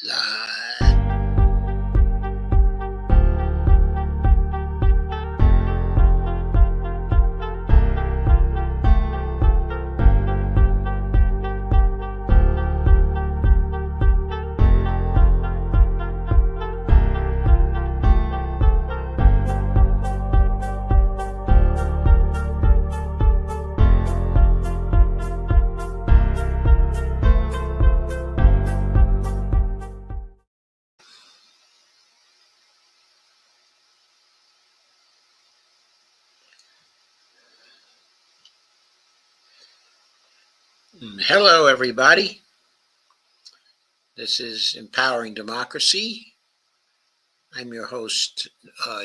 Live. Hello, everybody. This is Empowering Democracy. I'm your host,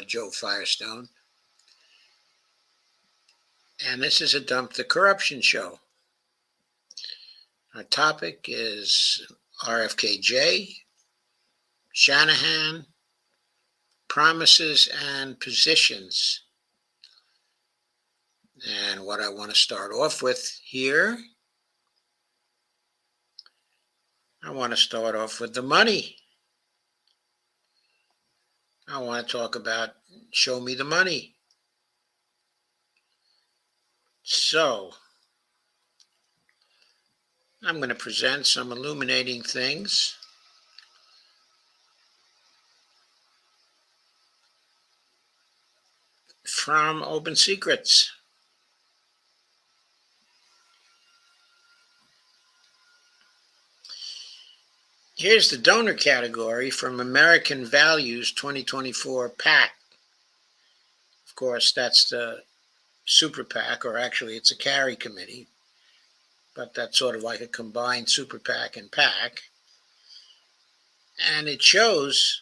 Joe Firestone. And this is a Dump the Corruption show. Our topic is RFKJ, Shanahan, promises and positions. And what I want to start off with here, I want to start off with the money. I want to talk about show me the money. So, I'm going to present some illuminating things from Open Secrets. Here's the donor category from American Values 2024 PAC. Of course, that's the super PAC, or actually it's a carry committee, but that's sort of like a combined super PAC and PAC. And it shows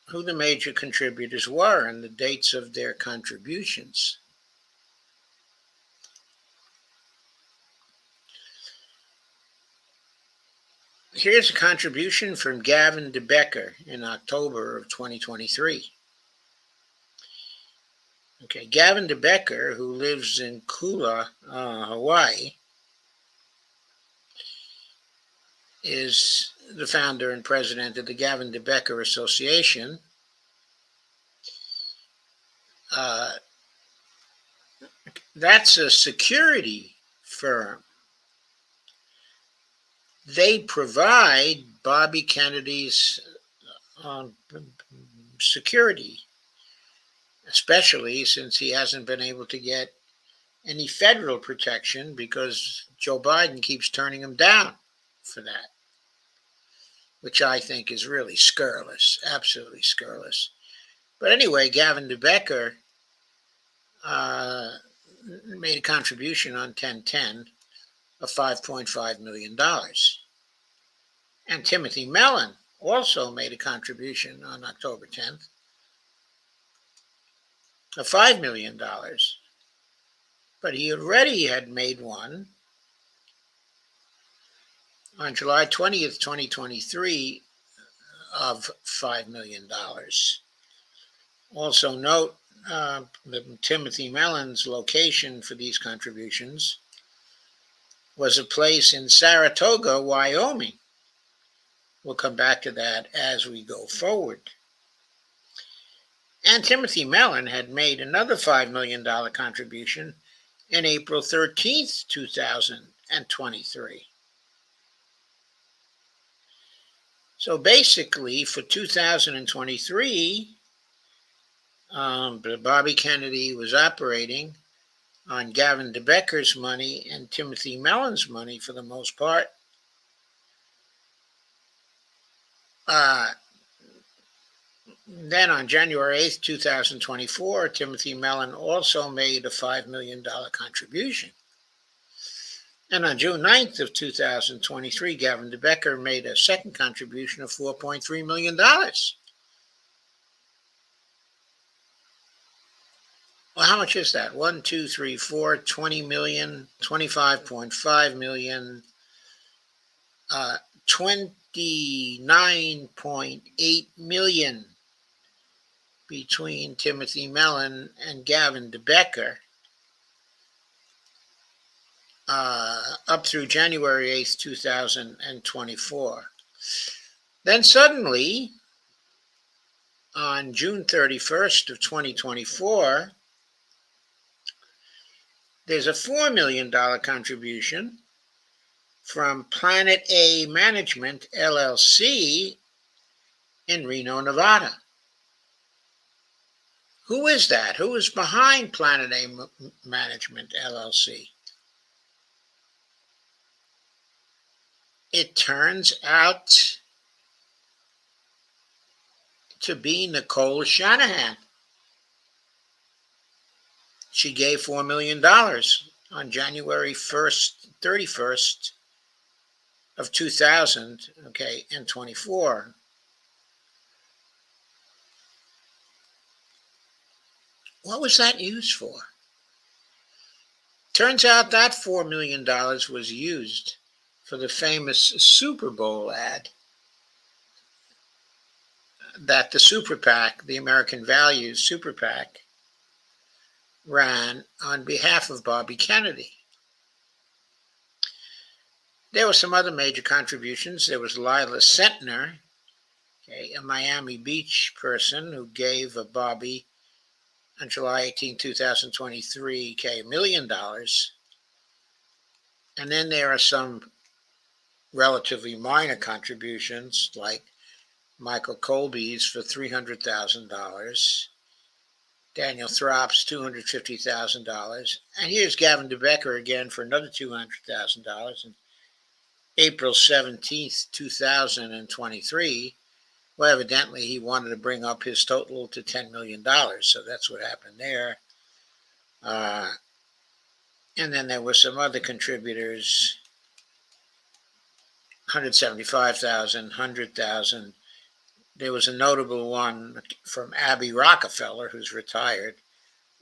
who the major contributors were and the dates of their contributions. Here's a contribution from Gavin DeBecker in October of 2023. Okay, Gavin DeBecker, who lives in Kula, Hawaii, is the founder and president of the Gavin DeBecker Association. That's a security firm. They provide Bobby Kennedy's security, especially since he hasn't been able to get any federal protection because Joe Biden keeps turning him down for that, which I think is really scurrilous, absolutely scurrilous. But anyway, Gavin DeBecker made a contribution on 10/10 of $5.5 million. And Timothy Mellon also made a contribution on October 10th of $5 million. But he already had made one on July 20th, 2023 of $5 million. Also note Timothy Mellon's location for these contributions was a place in Saratoga, Wyoming. We'll come back to that as we go forward. And Timothy Mellon had made another $5 million contribution in April 13th, 2023. So basically, for 2023, Bobby Kennedy was operating on Gavin DeBecker's money and Timothy Mellon's money for the most part. Then on January 8th, 2024, Timothy Mellon also made a $5 million contribution. And on June 9th of 2023, Gavin DeBecker made a second contribution of $4.3 million. Well, how much is that? 1, 2, 3, 4, 20 million, 25.5 million, 29.8 million between Timothy Mellon and Gavin DeBecker up through January 8th, 2024. Then suddenly, on June 31st of 2024, there's a $4 million contribution from Planet A Management, LLC, in Reno, Nevada. Who is that? Who is behind Planet A Management, LLC? It turns out to be Nicole Shanahan. She gave $4 million on January 31st of 2000, and 24. What was that used for? Turns out that $4 million was used for the famous Super Bowl ad that the Super PAC, the American Values Super PAC, ran on behalf of Bobby Kennedy. There were some other major contributions. There was Lila Sentner, a Miami Beach person who gave Bobby on July 18, 2023, $1 million. And then there are some relatively minor contributions like Michael Colby's for $300,000, Daniel Throp's $250,000, and here's Gavin DeBecker again for another $200,000 on April 17th, 2023. Well, evidently he wanted to bring up his total to $10 million, so that's what happened there. And then there were some other contributors, $175,000, $100,000. There was a notable one from Abby Rockefeller, who's retired,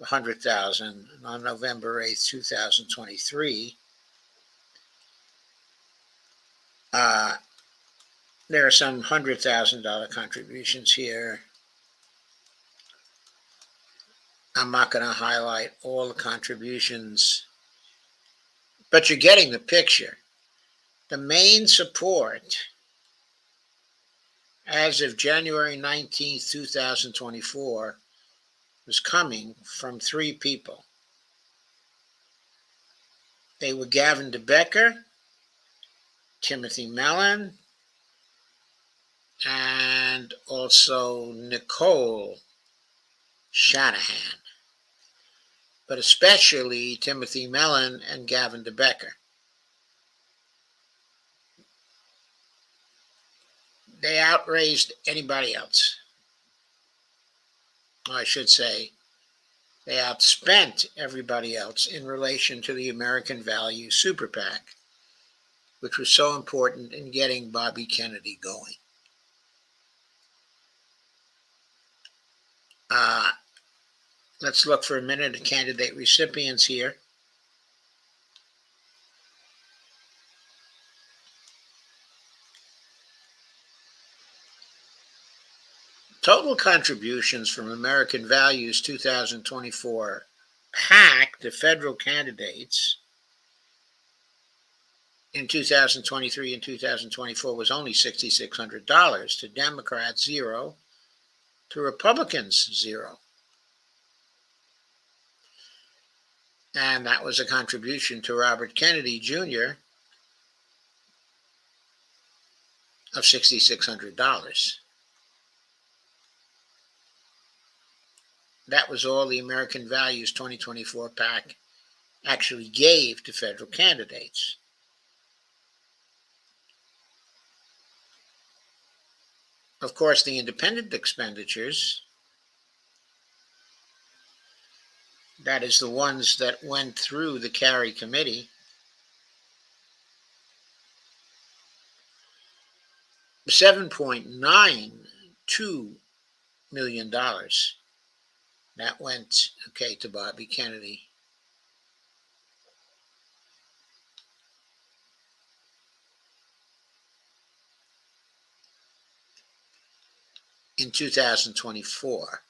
$100,000 on November 8th, 2023. There are some $100,000 contributions here. I'm not going to highlight all the contributions, but you're getting the picture. The main support as of January 19th, 2024, was coming from three people. They were Gavin DeBecker, Timothy Mellon, and also Nicole Shanahan, but especially Timothy Mellon and Gavin DeBecker. They outraised anybody else. I should say, they outspent everybody else in relation to the American Values Super PAC, which was so important in getting Bobby Kennedy going. Let's look for a minute at candidate recipients here. Total contributions from American Values 2024 PAC to federal candidates in 2023 and 2024 was only $6,600. To Democrats, $0. To Republicans, $0. And that was a contribution to Robert Kennedy Jr. of $6,600. That was all the American Values 2024 PAC actually gave to federal candidates. Of course, the independent expenditures, that is the ones that went through the carry committee, $7.92 million. That went, to Bobby Kennedy. In 2024.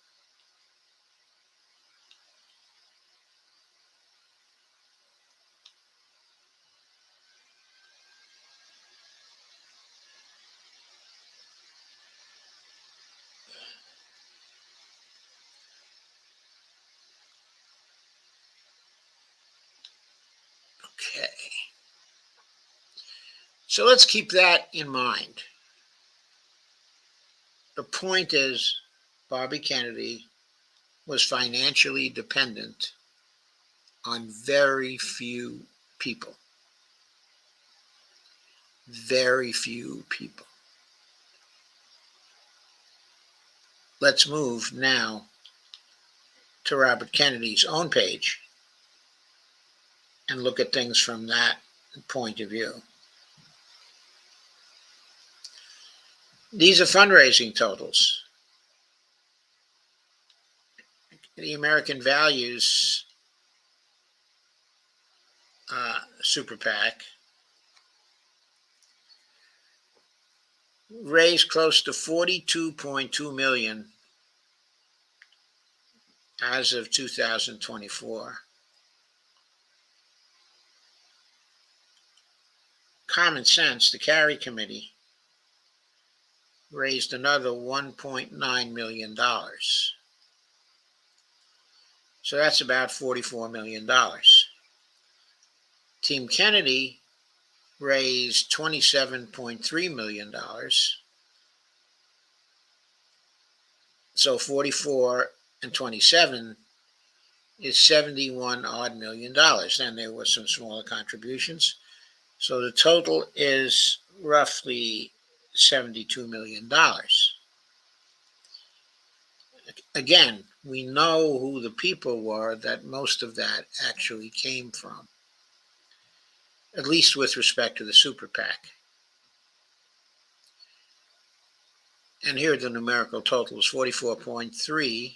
Okay. So let's keep that in mind. The point is, Bobby Kennedy was financially dependent on very few people. Very few people. Let's move now to Robert Kennedy's own page and look at things from that point of view. These are fundraising totals. The American Values Super PAC raised close to $42.2 million as of 2024. Common Sense, the Carry Committee, raised another $1.9 million. So that's about $44 million. Team Kennedy raised $27.3 million. So 44 and 27 is $71 odd million. Then there were some smaller contributions. So the total is roughly $72 million. Again, we know who the people were that most of that actually came from, at least with respect to the Super PAC. And here are the numerical totals: 44.3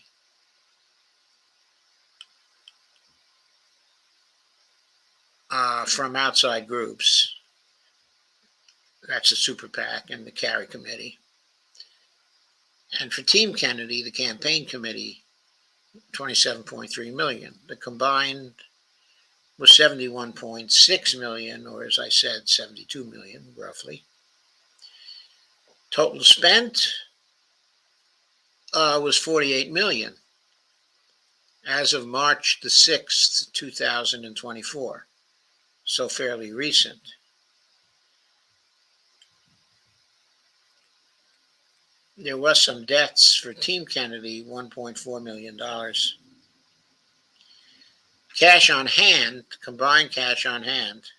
from outside groups. That's the Super PAC and the Carry Committee. And for Team Kennedy, the campaign committee, $27.3 million. The combined was $71.6 million, or as I said, $72 million, roughly. Total spent was $48 million as of March the 6th, 2024. So fairly recent. There was some debts for Team Kennedy, $1.4 million. Cash on hand, combined cash on hand,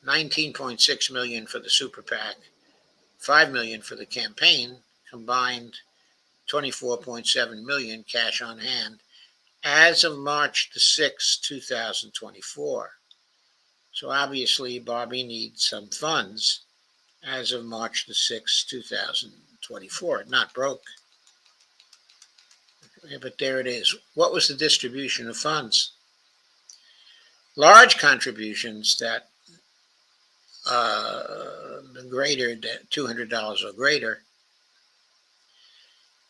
$19.6 million for the Super PAC, $5 million for the campaign, combined $24.7 million cash on hand as of March the 6th, 2024. So obviously Bobby needs some funds as of March the 6th, 2024. Not broke. But there it is. What was the distribution of funds? Large contributions that greater than $200 or greater,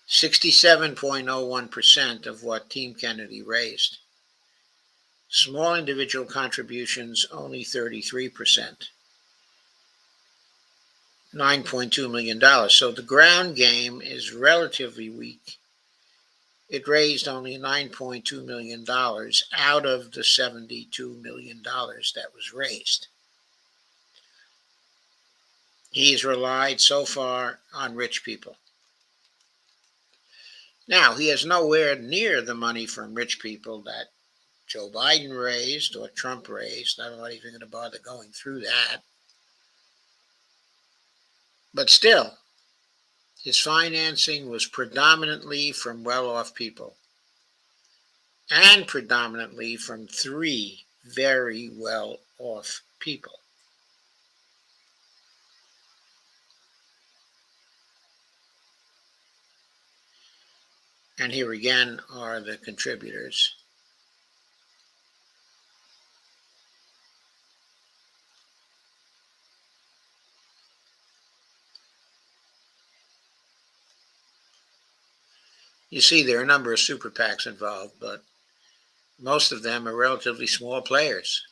67.01% of what Team Kennedy raised. Small individual contributions, only 33%, $9.2 million. So the ground game is relatively weak. It raised only $9.2 million out of the $72 million that was raised. He's relied so far on rich people. Now, he has nowhere near the money from rich people that Joe Biden raised or Trump raised. I'm not even going to bother going through that. But still, his financing was predominantly from well-off people, and predominantly from three very well-off people. And here again are the contributors. You see there are a number of super PACs involved, but most of them are relatively small players.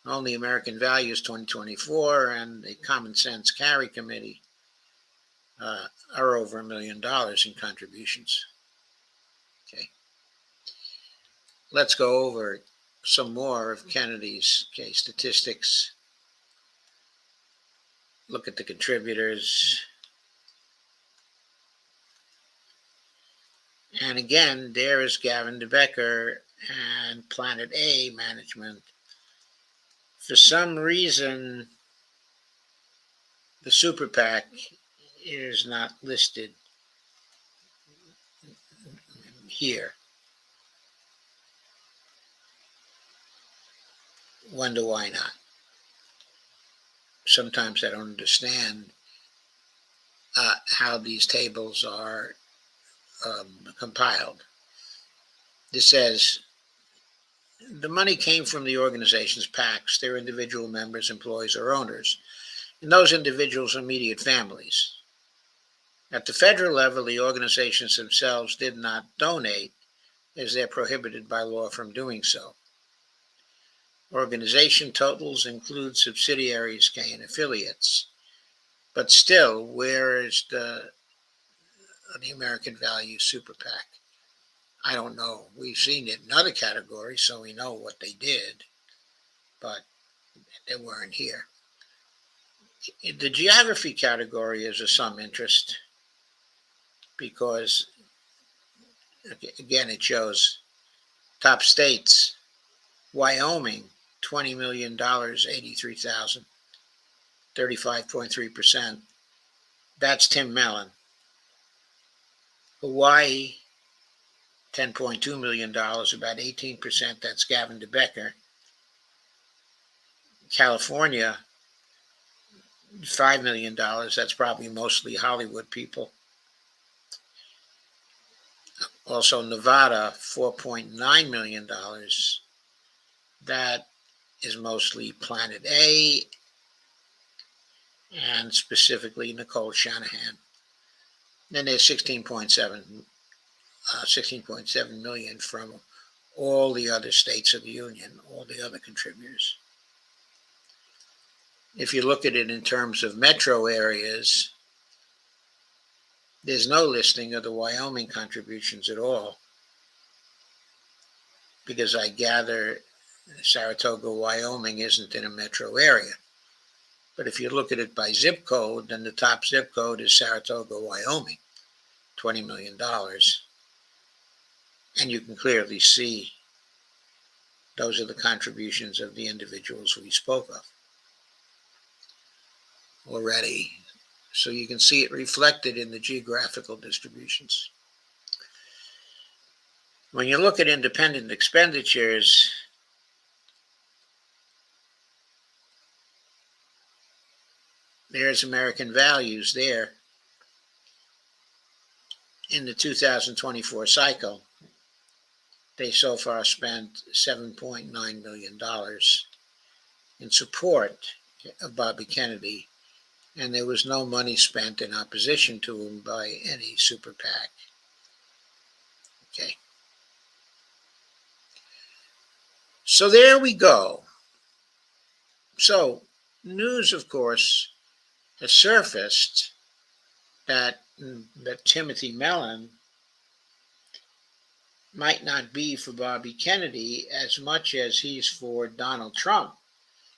Only American Values 2024 and the Common Sense Carry Committee are over $1 million in contributions. Okay. let's go over some more of Kennedy's statistics. Look at the contributors. And again, there is Gavin DeBecker and Planet A Management. For some reason, the Super PAC is not listed here. Wonder why not. Sometimes I don't understand how these tables are compiled. This says the money came from the organization's PACs, their individual members, employees, or owners, and those individuals' immediate families. At the federal level, the organizations themselves did not donate, as they're prohibited by law from doing so. Organization totals include subsidiaries and affiliates. But still, where is the American Values Super PAC? I don't know. We've seen it in other categories, so we know what they did, but they weren't here. The geography category is of some interest because, again, it shows top states. Wyoming, $20 million, 83,000, 35.3%. That's Tim Mellon. Hawaii, $10.2 million, about 18%. That's Gavin DeBecker. California, $5 million. That's probably mostly Hollywood people. Also, Nevada, $4.9 million. That is mostly Planet A and specifically Nicole Shanahan. Then there's 16.7 million from all the other states of the union, all the other contributors. If you look at it in terms of metro areas, there's no listing of the Wyoming contributions at all, because I gather Saratoga, Wyoming isn't in a metro area. But if you look at it by zip code, then the top zip code is Saratoga, Wyoming, $20 million. And you can clearly see those are the contributions of the individuals we spoke of already. So you can see it reflected in the geographical distributions. When you look at independent expenditures, there's American Values there. In the 2024 cycle, they so far spent $7.9 million in support of Bobby Kennedy, and there was no money spent in opposition to him by any super PAC. Okay. So there we go. So news, of course, has surfaced that Timothy Mellon might not be for Bobby Kennedy as much as he's for Donald Trump,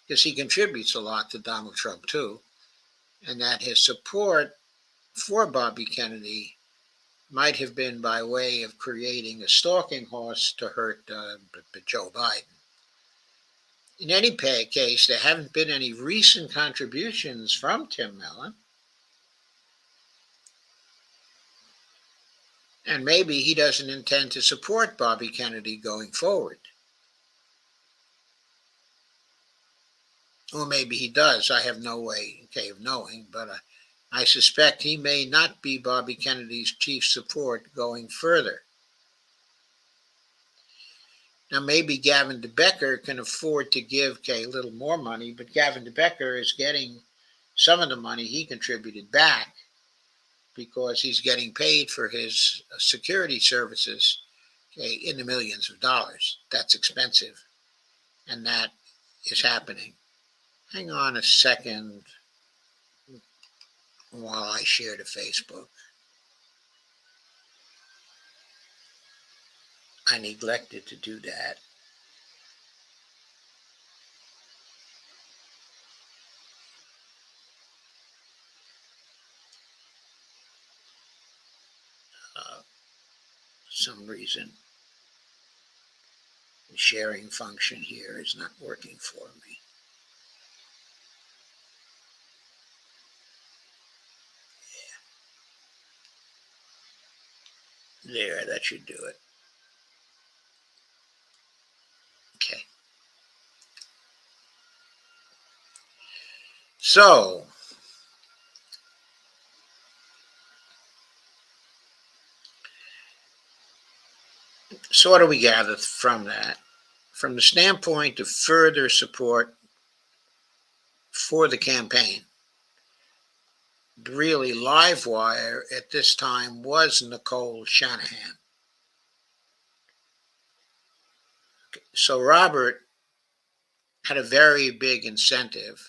because he contributes a lot to Donald Trump too, and that his support for Bobby Kennedy might have been by way of creating a stalking horse to hurt Joe Biden. In any case, there haven't been any recent contributions from Tim Mellon. And maybe he doesn't intend to support Bobby Kennedy going forward. Or maybe he does. I have no way of knowing, but I suspect he may not be Bobby Kennedy's chief support going further. Now, maybe Gavin DeBecker can afford to give a little more money, but Gavin DeBecker is getting some of the money he contributed back because he's getting paid for his security services in the millions of dollars. That's expensive, and that is happening. Hang on a second while I share to Facebook. I neglected to do that. Some reason the sharing function here is not working for me. There, that should do it. Okay. So, what do we gather from that? From the standpoint of further support for the campaign, really live wire at this time was Nicole Shanahan. So Robert had a very big incentive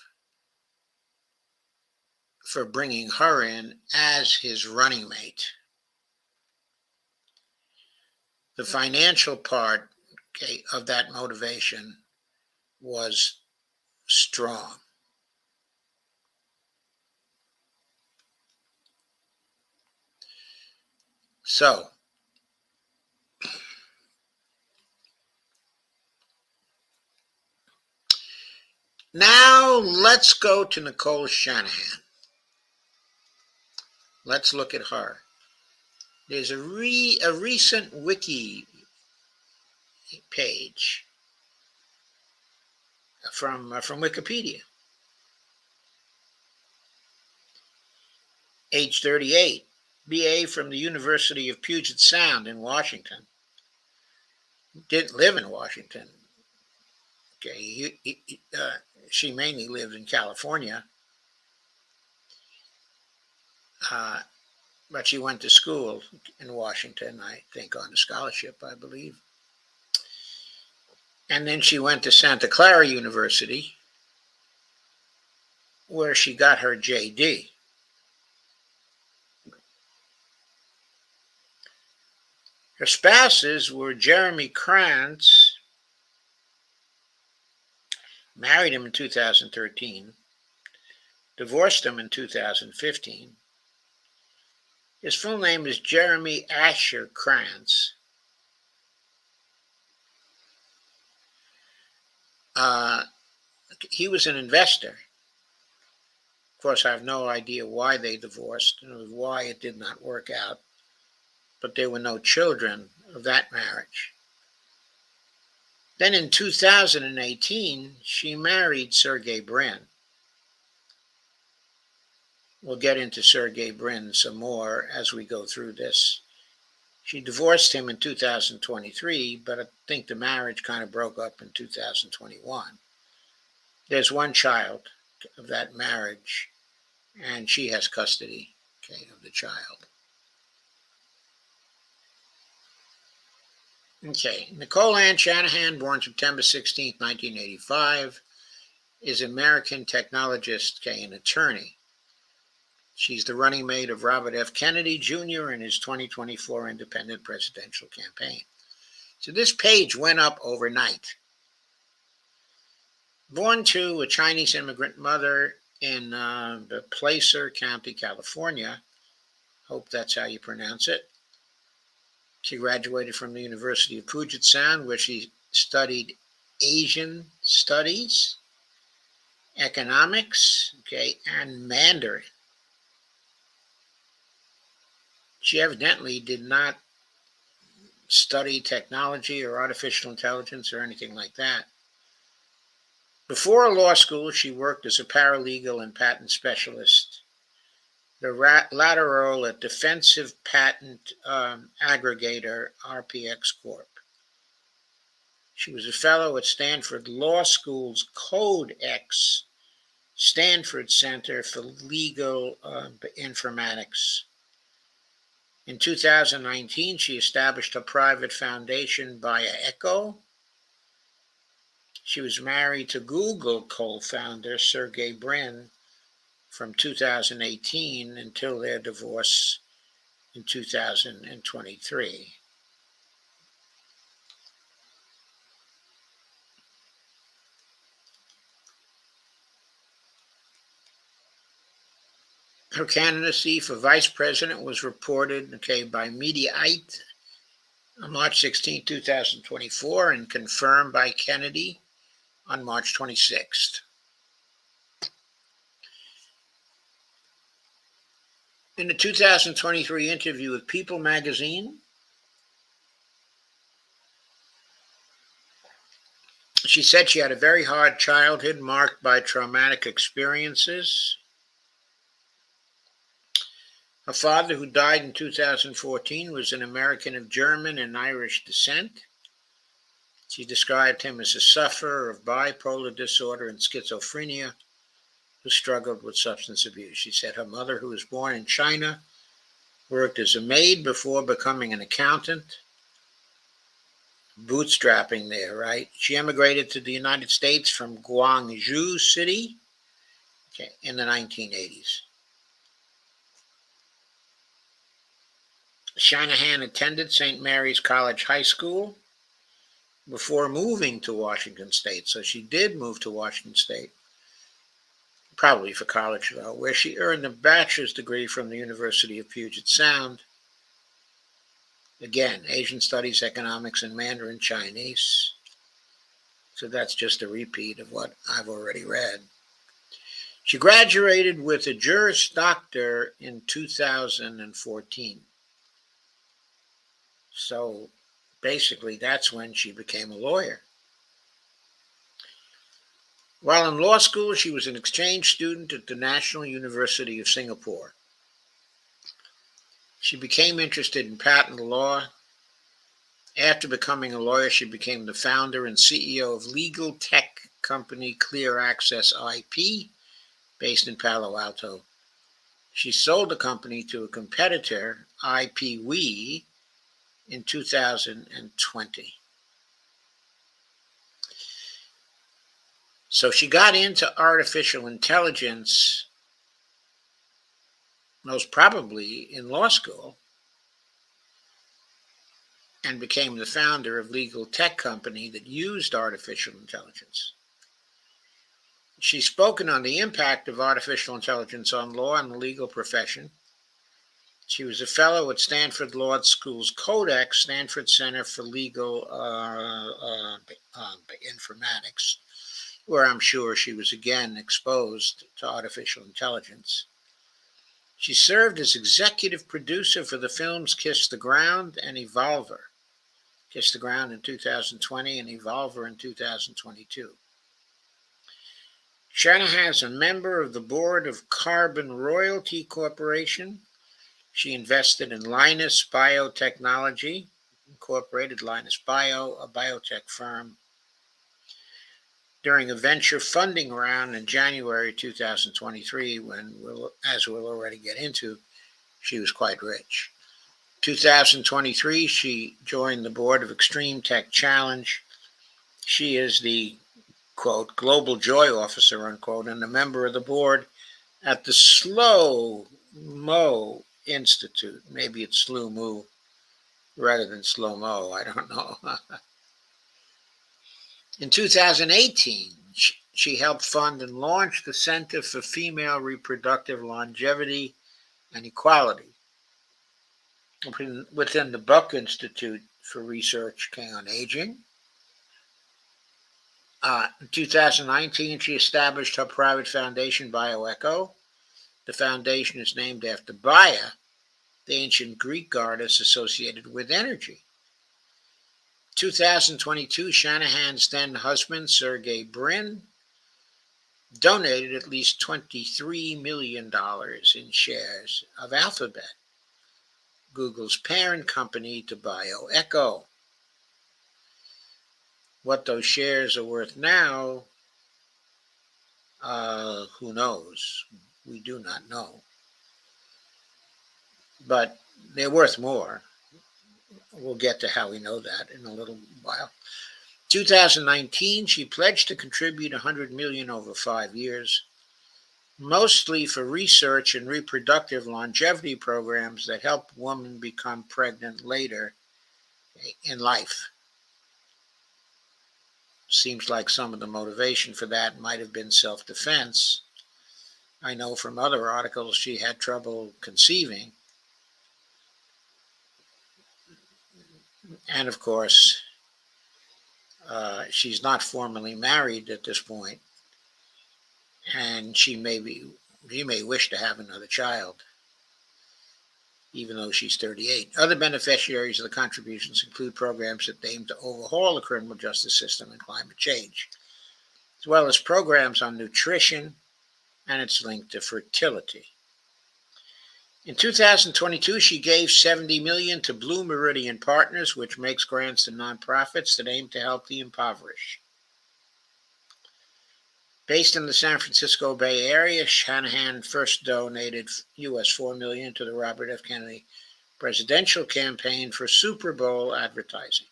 for bringing her in as his running mate. The financial part, okay, of that motivation was strong. So, now let's go to Nicole Shanahan. Let's look at her. There's a recent wiki page from Wikipedia. Age 38, BA from the University of Puget Sound in Washington. Didn't live in Washington. Okay, she mainly lived in California, but she went to school in Washington, I think, on a scholarship, I believe. And then she went to Santa Clara University, where she got her JD. Her spouses were Jeremy Krantz, married him in 2013, divorced him in 2015. His full name is Jeremy Asher Krantz. He was an investor. Of course, I have no idea why they divorced and why it did not work out, but there were no children of that marriage. Then in 2018, she married Sergey Brin. We'll get into Sergey Brin some more as we go through this. She divorced him in 2023, but I think the marriage kind of broke up in 2021. There's one child of that marriage, and she has custody, okay, of the child. Okay, Nicole Ann Shanahan, born September 16, 1985, is an American technologist, okay, an attorney. She's the running mate of Robert F. Kennedy Jr. in his 2024 independent presidential campaign. So this page went up overnight. Born to a Chinese immigrant mother in the Placer County, California. Hope that's how you pronounce it. She graduated from the University of Puget Sound, where she studied Asian studies, economics, okay, and Mandarin. She evidently did not study technology or artificial intelligence or anything like that. Before law school, she worked as a paralegal and patent specialist, the latter role at Defensive Patent Aggregator, RPX Corp. She was a fellow at Stanford Law School's Codex, Stanford Center for Legal Informatics. In 2019, she established a private foundation via Echo. She was married to Google co-founder Sergey Brin from 2018 until their divorce in 2023. Her candidacy for vice president was reported, by Mediaite on March 16, 2024, and confirmed by Kennedy on March 26th. In a 2023 interview with People magazine, she said she had a very hard childhood marked by traumatic experiences. Her father, who died in 2014, was an American of German and Irish descent. She described him as a sufferer of bipolar disorder and schizophrenia who struggled with substance abuse. She said her mother, who was born in China, worked as a maid before becoming an accountant. Bootstrapping there, right? She emigrated to the United States from Guangzhou City in the 1980s. Shanahan attended St. Mary's College High School before moving to Washington State. So she did move to Washington State, probably for college though, where she earned a bachelor's degree from the University of Puget Sound. Again, Asian Studies, Economics, and Mandarin Chinese. So that's just a repeat of what I've already read. She graduated with a Juris Doctor in 2014. So basically, that's when she became a lawyer. While in law school, she was an exchange student at the National University of Singapore. She became interested in patent law. After becoming a lawyer, she became the founder and CEO of legal tech company Clear Access IP, based in Palo Alto. She sold the company to a competitor, IPWE, in 2020. So she got into artificial intelligence, most probably in law school, and became the founder of legal tech company that used artificial intelligence. She's spoken on the impact of artificial intelligence on law and the legal profession. She was a fellow at Stanford Law School's Codex, Stanford Center for Legal Informatics, where I'm sure she was again exposed to artificial intelligence. She served as executive producer for the films Kiss the Ground and Evolver. Kiss the Ground in 2020 and Evolver in 2022. Shanahan is a member of the board of Carbon Royalty Corporation. She invested in Linus Biotechnology, Incorporated, Linus Bio, a biotech firm, during a venture funding round in January 2023 when, as we'll already get into, she was quite rich. 2023, she joined the board of Extreme Tech Challenge. She is the, quote, Global Joy Officer, unquote, and a member of the board at the Slow Mo Institute. Maybe it's Slow Mo rather than Slow Mo. I don't know. In 2018, she helped fund and launch the Center for Female Reproductive Longevity and Equality within the Buck Institute for Research on Aging. In 2019, she established her private foundation, BioEcho. The foundation is named after Baia, the ancient Greek goddess associated with energy. 2022, Shanahan's then husband, Sergey Brin, donated at least $23 million in shares of Alphabet, Google's parent company, to BioEcho. What those shares are worth now, who knows? We do not know. But they're worth more. We'll get to how we know that in a little while. 2019, she pledged to contribute $100 million over 5 years, mostly for research and reproductive longevity programs that help women become pregnant later in life. Seems like some of the motivation for that might have been self-defense. I know from other articles she had trouble conceiving. And of course, she's not formally married at this point, and she may wish to have another child, even though she's 38. Other beneficiaries of the contributions include programs that aim to overhaul the criminal justice system and climate change, as well as programs on nutrition and its link to fertility. In 2022, she gave $70 million to Blue Meridian Partners, which makes grants to nonprofits that aim to help the impoverished. Based in the San Francisco Bay Area, Shanahan first donated US $4 million to the Robert F. Kennedy presidential campaign for Super Bowl advertising.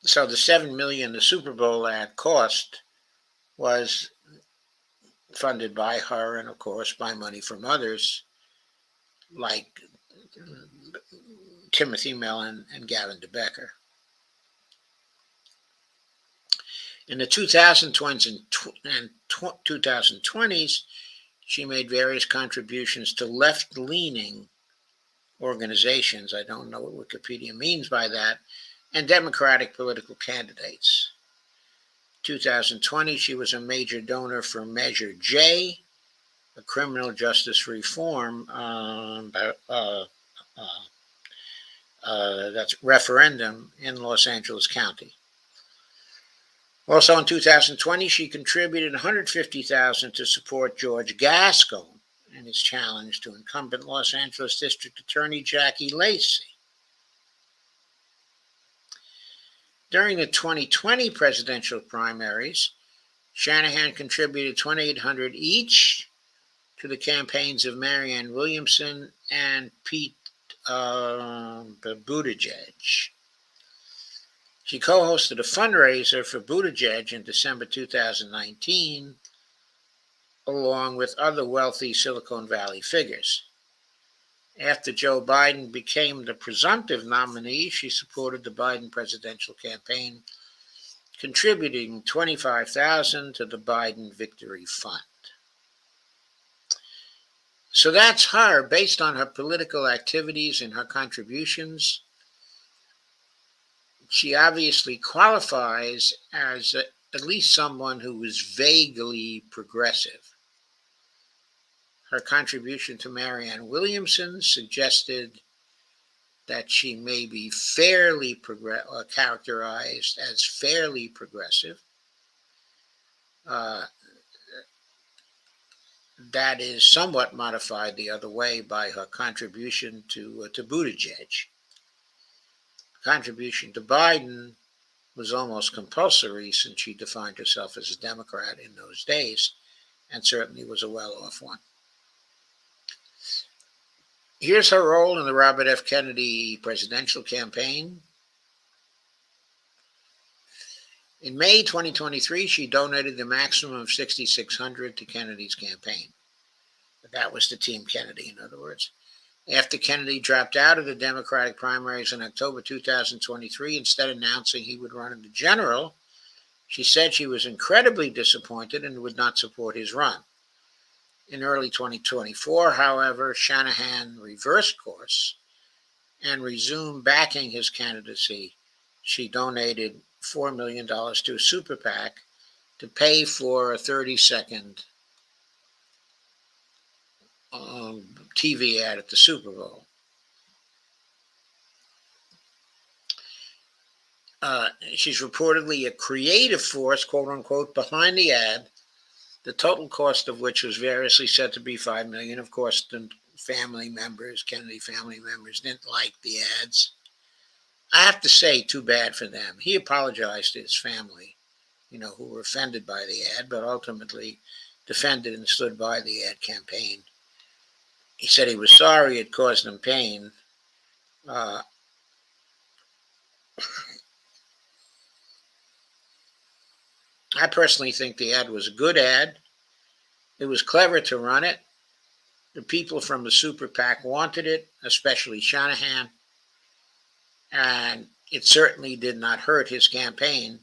So the $7 million the Super Bowl ad cost was funded by her and, of course, by money from others like Timothy Mellon and Gavin DeBecker. In the 2020s, she made various contributions to left-leaning organizations, I don't know what Wikipedia means by that, and Democratic political candidates. 2020, she was a major donor for Measure J, a criminal justice reform that's referendum in Los Angeles County. Also in 2020, she contributed $150,000 to support George Gascon in his challenge to incumbent Los Angeles District Attorney Jackie Lacey. During the 2020 presidential primaries, Shanahan contributed $2,800 each to the campaigns of Marianne Williamson and Pete Buttigieg. She co-hosted a fundraiser for Buttigieg in December 2019, along with other wealthy Silicon Valley figures. After Joe Biden became the presumptive nominee, she supported the Biden presidential campaign, contributing $25,000 to the Biden Victory Fund. So that's her, based on her political activities and her contributions. She obviously qualifies as at least someone who is vaguely progressive. Her contribution to Marianne Williamson suggested that she may be fairly characterized as fairly progressive. That is somewhat modified the other way by her contribution to Buttigieg. Contribution to Biden was almost compulsory since she defined herself as a Democrat in those days, and certainly was a well-off one. Here's her role in the Robert F. Kennedy presidential campaign. In May 2023, she donated the maximum of $6,600 to Kennedy's campaign. But that was to Team Kennedy, in other words. After Kennedy dropped out of the Democratic primaries in October 2023, instead of announcing he would run in the general, she said she was incredibly disappointed and would not support his run. In early 2024, however, Shanahan reversed course and resumed backing his candidacy. She donated $4 million to a super PAC to pay for a 30-second TV ad at the Super Bowl. She's reportedly a creative force, quote unquote, behind the ad, the total cost of which was variously said to be $5 million. Of course, the Kennedy family members, didn't like the ads. I have to say, too bad for them. He apologized to his family, who were offended by the ad, but ultimately defended and stood by the ad campaign. He said he was sorry it caused him pain. I personally think the ad was a good ad. It was clever to run it. The people from the Super PAC wanted it, especially Shanahan. And it certainly did not hurt his campaign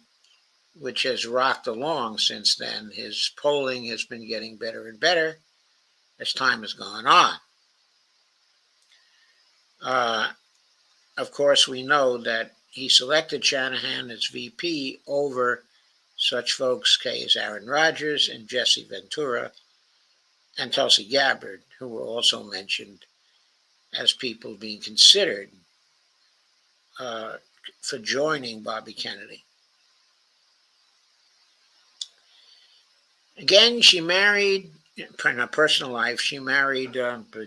which has rocked along since then. His polling has been getting better and better as time has gone on. Of course, we know that he selected Shanahan as VP over such folks as Aaron Rodgers and Jesse Ventura and Tulsi Gabbard, who were also mentioned as people being considered for joining Bobby Kennedy. Again, she married, in her personal life, she married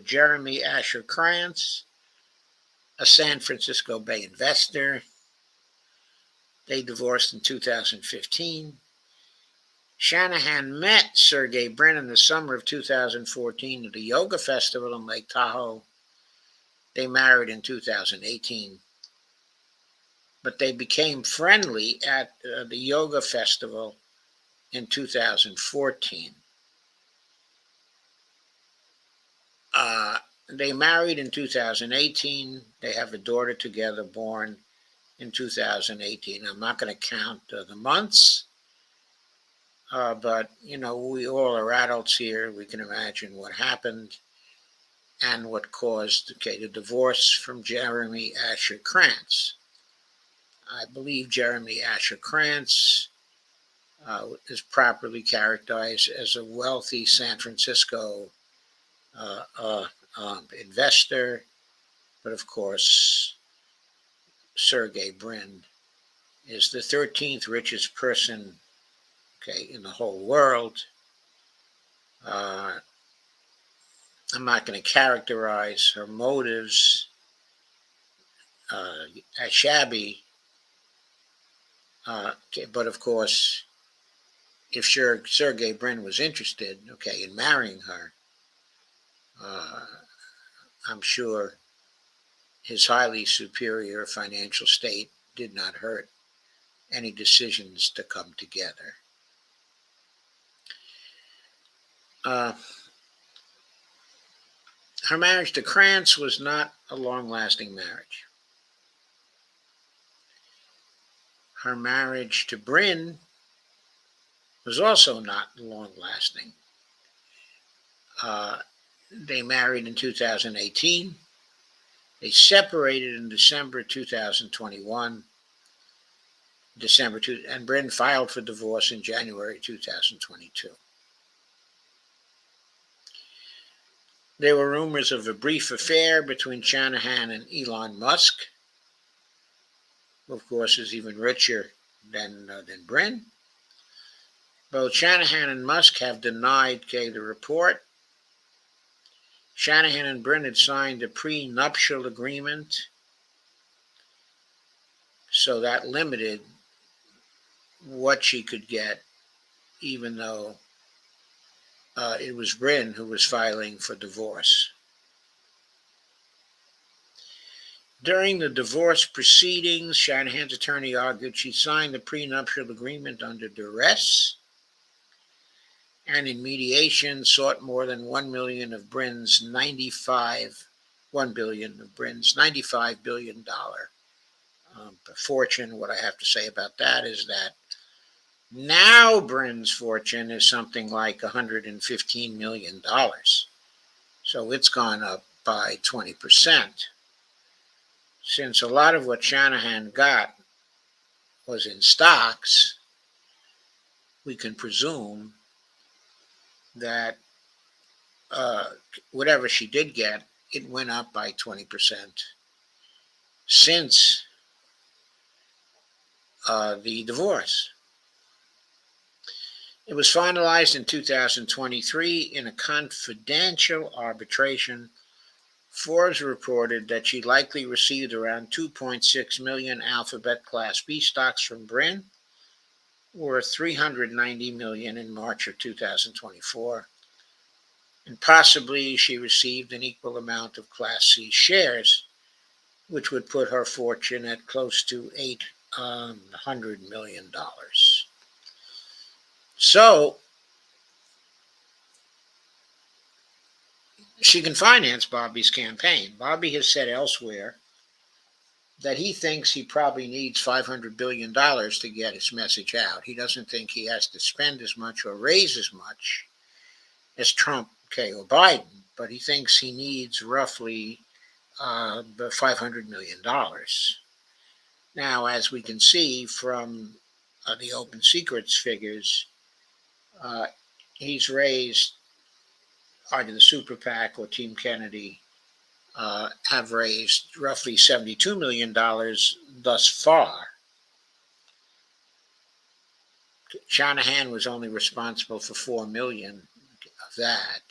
Jeremy Asher Krantz, a San Francisco Bay investor. They divorced in 2015. Shanahan met Sergey Brin in the summer of 2014 at a yoga festival in Lake Tahoe. They married in 2018. But they became friendly at the yoga festival in 2014. They married in 2018. They have a daughter together born in 2018. I'm not going to count the months, but, we all are adults here. We can imagine what happened and what caused the divorce from Jeremy Asher Krantz. I believe Jeremy Asher Krantz is properly characterized as a wealthy San Francisco investor, but of course, Sergey Brin is the 13th richest person, in the whole world. I'm not going to characterize her motives as shabby, but of course, if Sergey Brin was interested, in marrying her, I'm sure his highly superior financial state did not hurt any decisions to come together. Her marriage to Krantz was not a long-lasting marriage. Her marriage to Brin was also not long-lasting. They married in 2018. They separated in December 2021. And Brin filed for divorce in January 2022. There were rumors of a brief affair between Shanahan and Elon Musk, who of course is even richer than Brin. Both Shanahan and Musk have denied the report. Shanahan and Brin had signed a prenuptial agreement, so that limited what she could get, even though it was Brin who was filing for divorce. During the divorce proceedings, Shanahan's attorney argued she signed the prenuptial agreement under duress, and in mediation sought more than $1 billion of Brin's $95 billion fortune. What I have to say about that is that now Brin's fortune is something like $115 million. So it's gone up by 20%. Since a lot of what Shanahan got was in stocks, we can presume that whatever she did get, it went up by 20% since the divorce. It was finalized in 2023 in a confidential arbitration. Forbes reported that she likely received around 2.6 million Alphabet Class B stocks from Brin, worth $390 million in March of 2024. And possibly she received an equal amount of Class C shares, which would put her fortune at close to $800 million. So she can finance Bobby's campaign. Bobby has said elsewhere that he thinks he probably needs $500 billion to get his message out. He doesn't think he has to spend as much or raise as much as Trump, or Biden, but he thinks he needs roughly the $500 million. Now, as we can see from the Open Secrets figures, he's raised, either the Super PAC or Team Kennedy, have raised roughly $72 million thus far. Shanahan was only responsible for $4 million of that.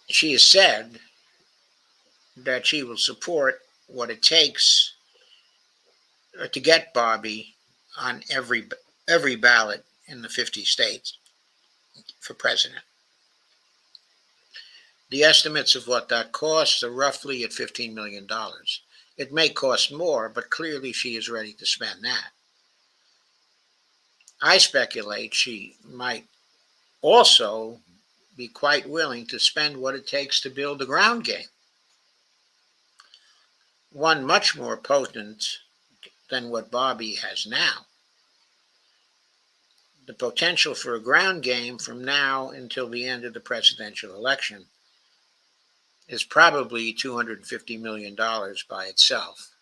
She has said that she will support what it takes to get Bobby on every ballot in the 50 states for president. The estimates of what that costs are roughly at $15 million. It may cost more, but clearly she is ready to spend that. I speculate she might also be quite willing to spend what it takes to build a ground game, one much more potent than what Bobby has now. The potential for a ground game from now until the end of the presidential election is probably $250 million by itself.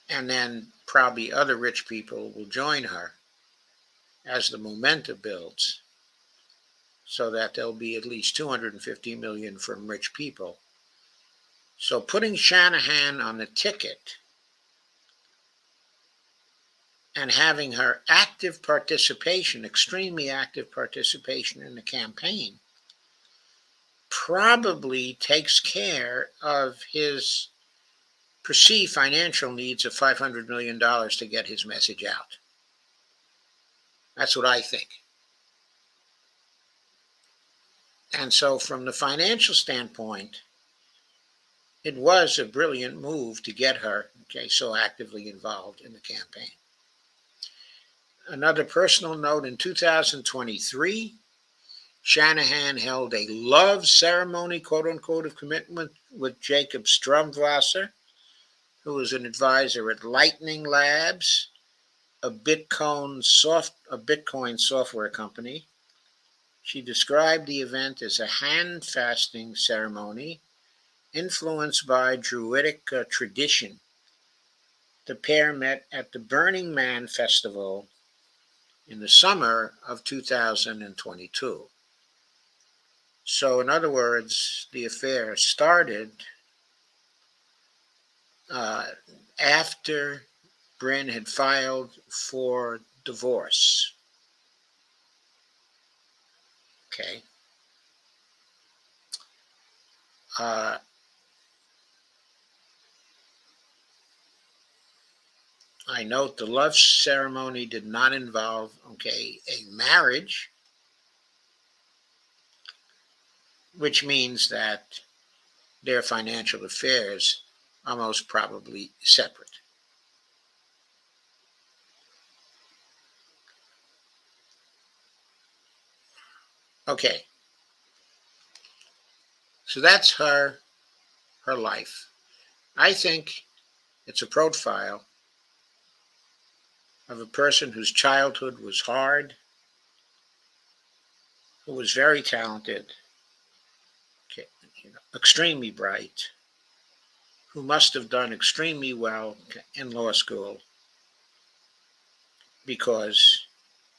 And then probably other rich people will join her as the momentum builds, so that there'll be at least 250 million from rich people. So putting Shanahan on the ticket and having her active participation, extremely active participation in the campaign, probably takes care of his perceived financial needs of $500 million to get his message out. That's what I think. And so from the financial standpoint, it was a brilliant move to get her, so actively involved in the campaign. Another personal note, in 2023, Shanahan held a love ceremony, quote unquote, of commitment with Jacob Strumwasser, who is an advisor at Lightning Labs, a Bitcoin software company. She described the event as a hand-fasting ceremony influenced by Druidic tradition. The pair met at the Burning Man Festival in the summer of 2022. So, in other words, the affair started after Bryn had filed for divorce. Okay. I note the love ceremony did not involve, a marriage, which means that their financial affairs are most probably separate. Okay. So that's her life. I think it's a profile of a person whose childhood was hard, who was very talented, extremely bright, who must have done extremely well in law school because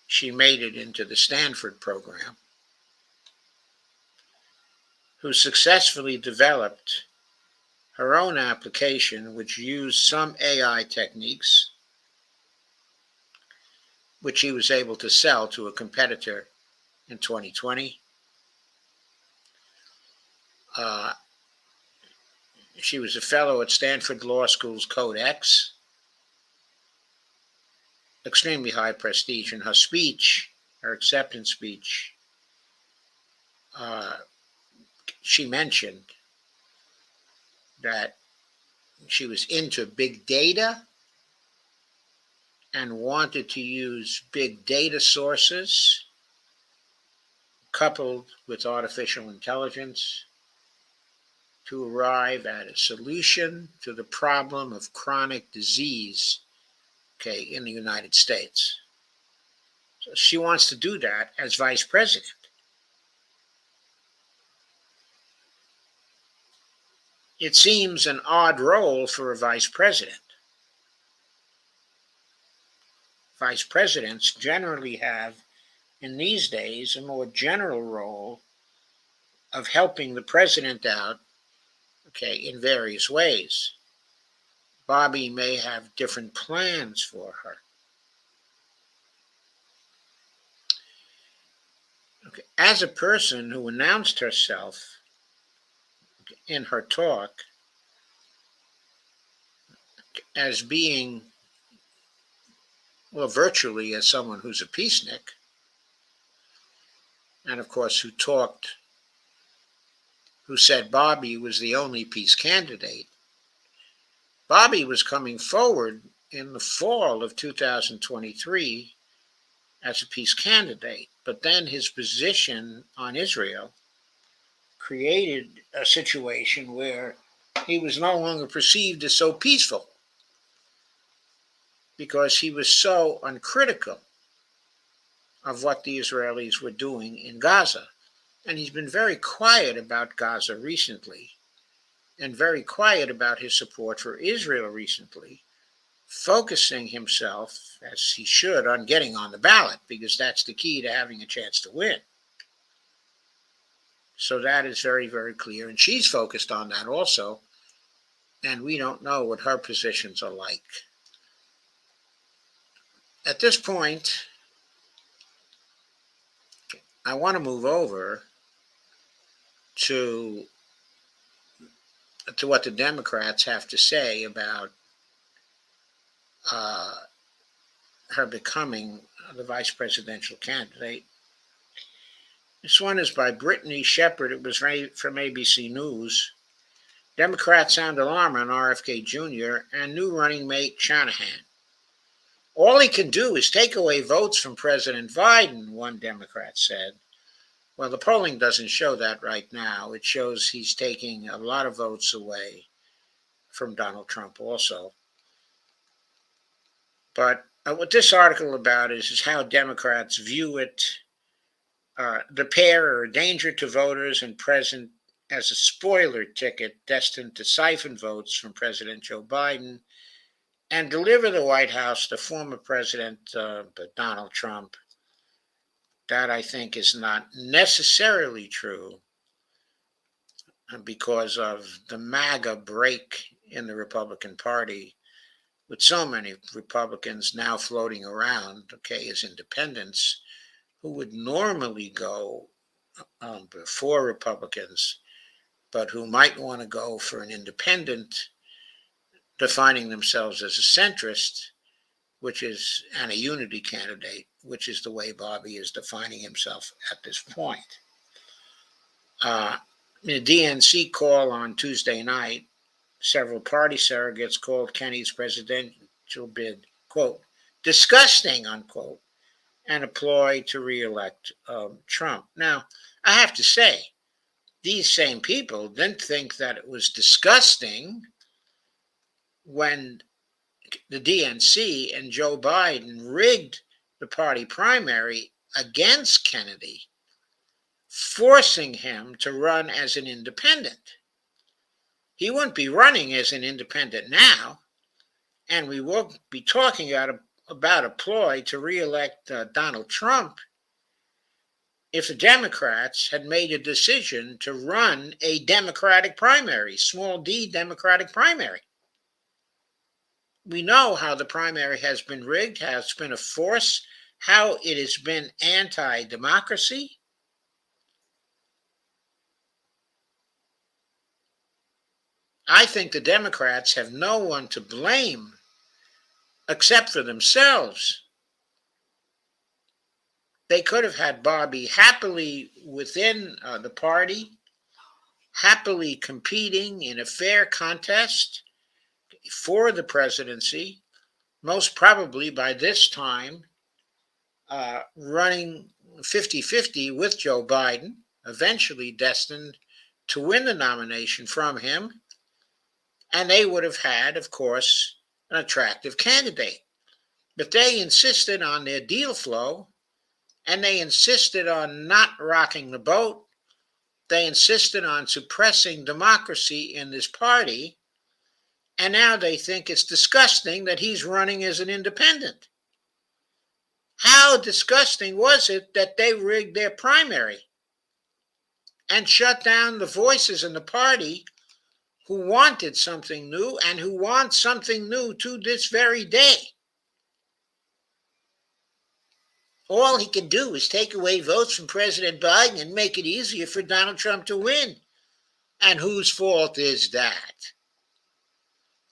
she made it into the Stanford program, who successfully developed her own application, which used some AI techniques, which she was able to sell to a competitor in 2020. She was a fellow at Stanford Law School's Codex, extremely high prestige. In her speech, her acceptance speech, she mentioned that she was into big data and wanted to use big data sources coupled with artificial intelligence to arrive at a solution to the problem of chronic disease, in the United States. So she wants to do that as vice president. It seems an odd role for a vice president. Vice presidents generally have, in these days, a more general role of helping the president out, in various ways. Bobby may have different plans for her. As a person who announced herself in her talk as being, well, virtually as someone who's a peacenik, and of course who said Bobby was the only peace candidate. Bobby was coming forward in the fall of 2023 as a peace candidate, but then his position on Israel created a situation where he was no longer perceived as so peaceful because he was so uncritical of what the Israelis were doing in Gaza. And he's been very quiet about Gaza recently, and very quiet about his support for Israel recently, focusing himself, as he should, on getting on the ballot, because that's the key to having a chance to win. So that is very, very clear. And she's focused on that also. And we don't know what her positions are like. At this point, I want to move over to what the Democrats have to say about her becoming the vice presidential candidate. This one is by Brittany Shepard. It was from ABC News. Democrats sound alarm on RFK Jr. and new running mate Shanahan. All he can do is take away votes from President Biden, one Democrat said. Well, the polling doesn't show that right now. It shows he's taking a lot of votes away from Donald Trump also. But what this article about is how Democrats view it. The pair are a danger to voters and present as a spoiler ticket destined to siphon votes from President Joe Biden and deliver the White House to former President Donald Trump. That, I think, is not necessarily true because of the MAGA break in the Republican Party, with so many Republicans now floating around, as independents, who would normally go for Republicans, but who might want to go for an independent, defining themselves as a centrist, and a unity candidate, which is the way Bobby is defining himself at this point. In a DNC call on Tuesday night, several party surrogates called Kenny's presidential bid, quote, disgusting, unquote, and a ploy to reelect Trump. Now, I have to say, these same people didn't think that it was disgusting when the DNC and Joe Biden rigged the party primary against Kennedy, forcing him to run as an independent. He wouldn't be running as an independent now, and we won't be talking about a ploy to reelect Donald Trump if the Democrats had made a decision to run a Democratic primary, small d Democratic primary. We know how the primary has been rigged, how it's been a force, how it has been anti-democracy. I think the Democrats have no one to blame except for themselves. They could have had Bobby happily within the party, happily competing in a fair contest for the presidency, most probably by this time running 50-50 with Joe Biden, eventually destined to win the nomination from him, and they would have had, of course, an attractive candidate. But they insisted on their deal flow, and they insisted on not rocking the boat. They insisted on suppressing democracy in this party, and now they think it's disgusting that he's running as an independent. How disgusting was it that they rigged their primary and shut down the voices in the party who wanted something new and who want something new to this very day? All he can do is take away votes from President Biden and make it easier for Donald Trump to win. And whose fault is that?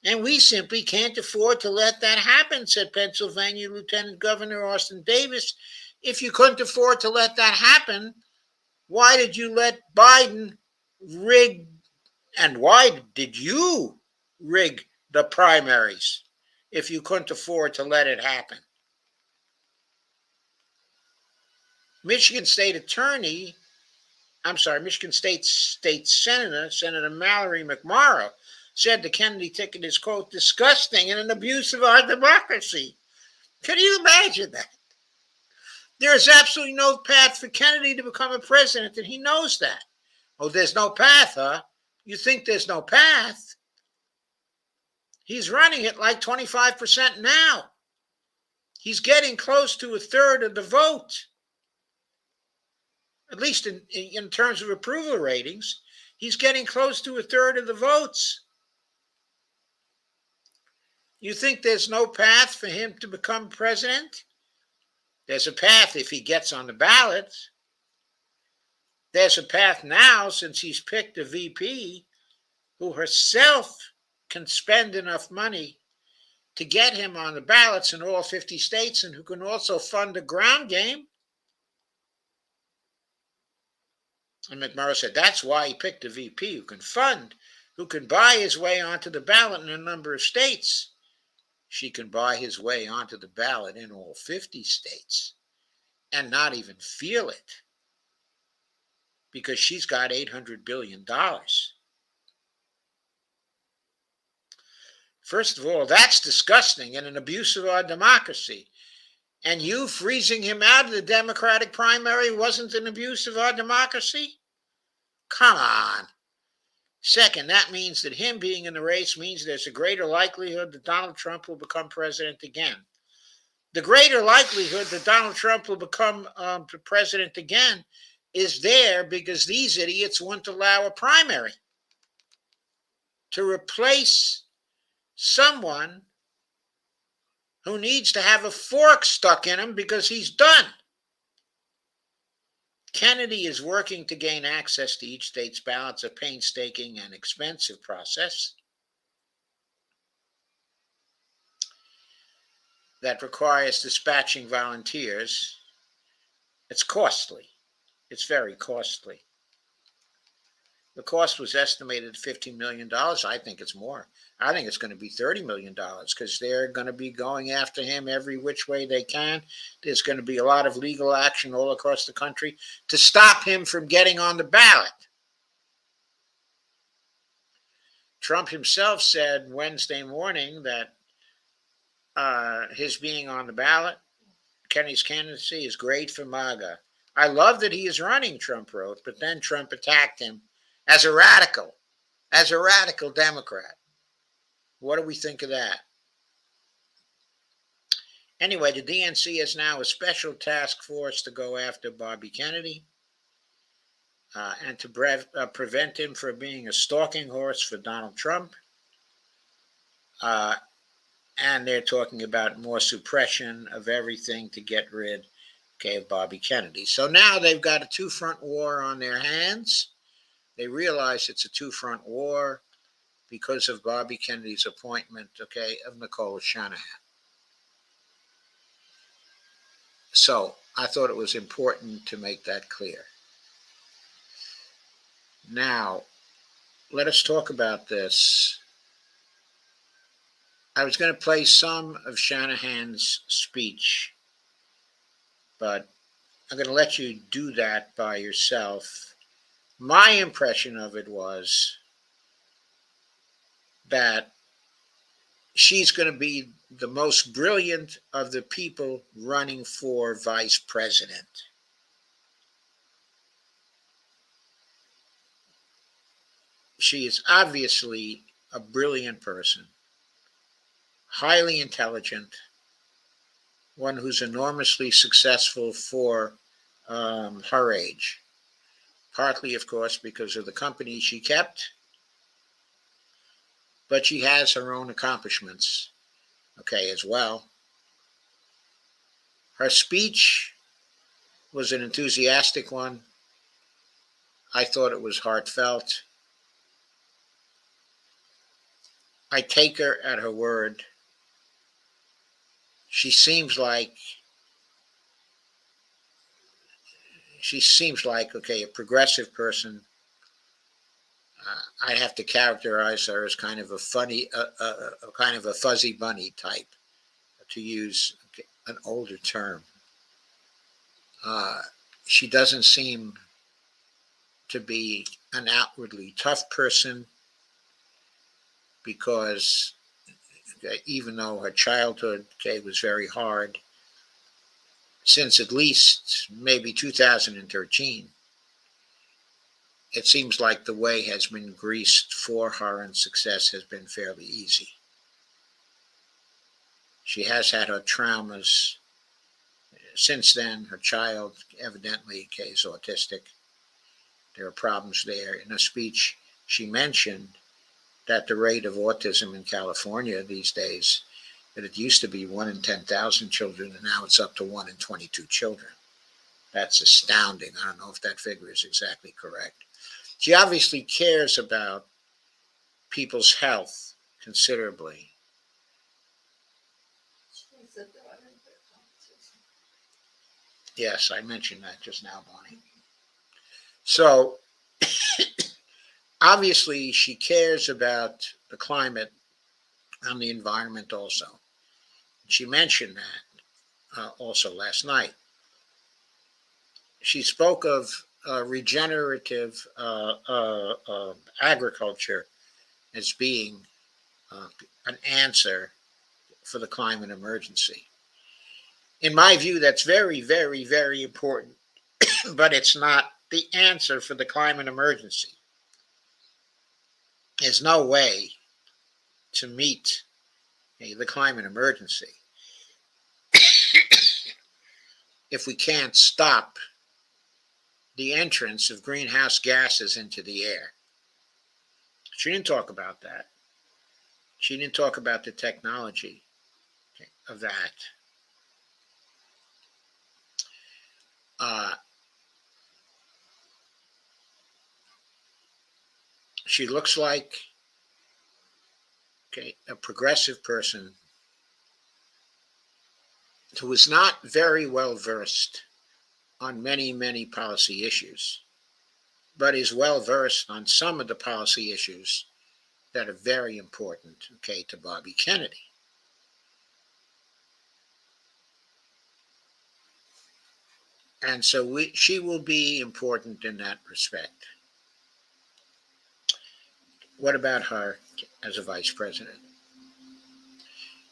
And we simply can't afford to let that happen, said Pennsylvania Lieutenant Governor Austin Davis. If you couldn't afford to let that happen, why did you let Biden rig, and why did you rig the primaries if you couldn't afford to let it happen? Michigan State Senator, Senator Mallory McMorrow, said the Kennedy ticket is, quote, disgusting and an abuse of our democracy. Can you imagine that? There is absolutely no path for Kennedy to become a president, and he knows that. Oh, there's no path, huh? You think there's no path? He's running at like 25% now. He's getting close to a third of the vote. At least in terms of approval ratings, he's getting close to a third of the votes. You think there's no path for him to become president? There's a path if he gets on the ballot. There's a path now since he's picked a VP who herself can spend enough money to get him on the ballots in all 50 states and who can also fund a ground game. And McMurray said that's why he picked a VP who can fund, who can buy his way onto the ballot in a number of states. She can buy his way onto the ballot in all 50 states and not even feel it because she's got $800 billion. First of all, that's disgusting and an abuse of our democracy. And you freezing him out of the Democratic primary wasn't an abuse of our democracy? Come on. Second, that means that him being in the race means there's a greater likelihood that Donald Trump will become president again. The greater likelihood that Donald Trump will become president again is there because these idiots won't allow a primary to replace someone who needs to have a fork stuck in him because he's done. Kennedy is working to gain access to each state's ballots, a painstaking and expensive process that requires dispatching volunteers. It's costly. It's very costly. The cost was estimated at $15 million. I think it's more. I think it's going to be $30 million because they're going to be going after him every which way they can. There's going to be a lot of legal action all across the country to stop him from getting on the ballot. Trump himself said Wednesday morning that his being on the ballot, Kennedy's candidacy, is great for MAGA. I love that he is running, Trump wrote, but then Trump attacked him as a radical Democrat. What do we think of that? Anyway, the DNC has now a special task force to go after Bobby Kennedy and to prevent him from being a stalking horse for Donald Trump. And they're talking about more suppression of everything to get rid of Bobby Kennedy. So now they've got a two-front war on their hands. They realize it's a two-front war because of Bobby Kennedy's appointment, of Nicole Shanahan. So I thought it was important to make that clear. Now, let us talk about this. I was going to play some of Shanahan's speech, but I'm going to let you do that by yourself My impression of it was that she's going to be the most brilliant of the people running for vice president. She is obviously a brilliant person, highly intelligent, one who's enormously successful for her age. Partly, of course, because of the company she kept, but she has her own accomplishments, okay, as well. Her speech was an enthusiastic one. I thought it was heartfelt. I take her at her word. She seems like okay, a progressive person. I have to characterize her as kind of a funny, kind of a fuzzy bunny type, to use an older term. She doesn't seem to be an outwardly tough person because even though her childhood, okay, was very hard, since at least maybe 2013, it seems like the way has been greased for her and success has been fairly easy. She has had her traumas since then. Her child evidently is autistic. There are problems there. In a speech, she mentioned that the rate of autism in California these days, that it used to be 1 in 10,000 children, and now it's up to 1 in 22 children. That's astounding. I don't know if that figure is exactly correct. She obviously cares about people's health considerably. Yes, I mentioned that just now, Bonnie. So, obviously, she cares about the climate and the environment also. She mentioned that also last night. She spoke of regenerative agriculture as being an answer for the climate emergency. In my view, that's very, very, very important, but it's not the answer for the climate emergency. There's no way to meet the climate emergency if we can't stop the entrance of greenhouse gases into the air. She didn't talk about that. She didn't talk about the technology of that. She looks like a progressive person who is not very well versed on many, many policy issues, but is well versed on some of the policy issues that are very important, to Bobby Kennedy. And so she will be important in that respect. What about her as a vice president?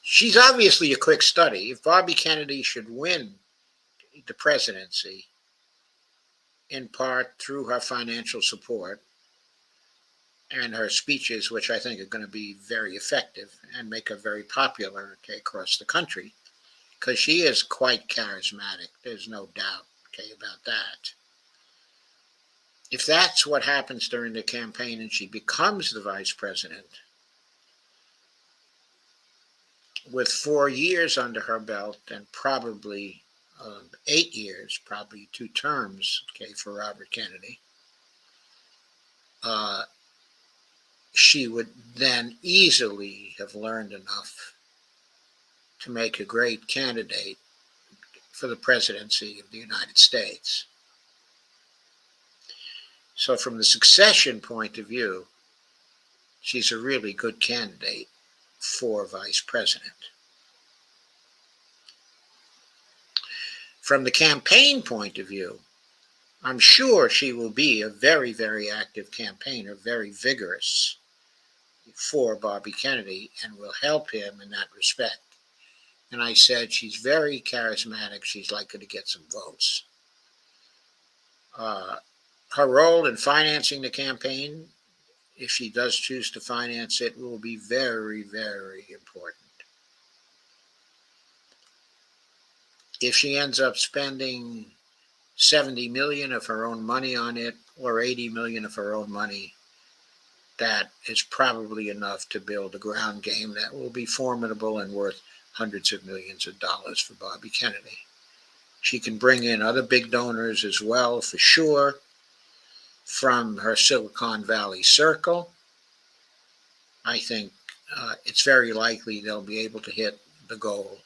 She's obviously a quick study. If Bobby Kennedy should win the presidency, in part through her financial support and her speeches, which I think are going to be very effective and make her very popular across the country, because she is quite charismatic. There's no doubt about that. If that's what happens during the campaign and she becomes the vice president, with 4 years under her belt and probably 8 years, probably 2 terms, for Robert Kennedy, she would then easily have learned enough to make a great candidate for the presidency of the United States. So from the succession point of view, she's a really good candidate for vice president. From the campaign point of view, I'm sure she will be a very, very active campaigner, very vigorous for Bobby Kennedy, and will help him in that respect. And I said she's very charismatic. She's likely to get some votes. Her role in financing the campaign, if she does choose to finance it, will be very, very important. If she ends up spending 70 million of her own money on it, or 80 million of her own money, that is probably enough to build a ground game that will be formidable and worth hundreds of millions of dollars for Bobby Kennedy. She can bring in other big donors as well, for sure, from her Silicon Valley circle. I think it's very likely they'll be able to hit the goal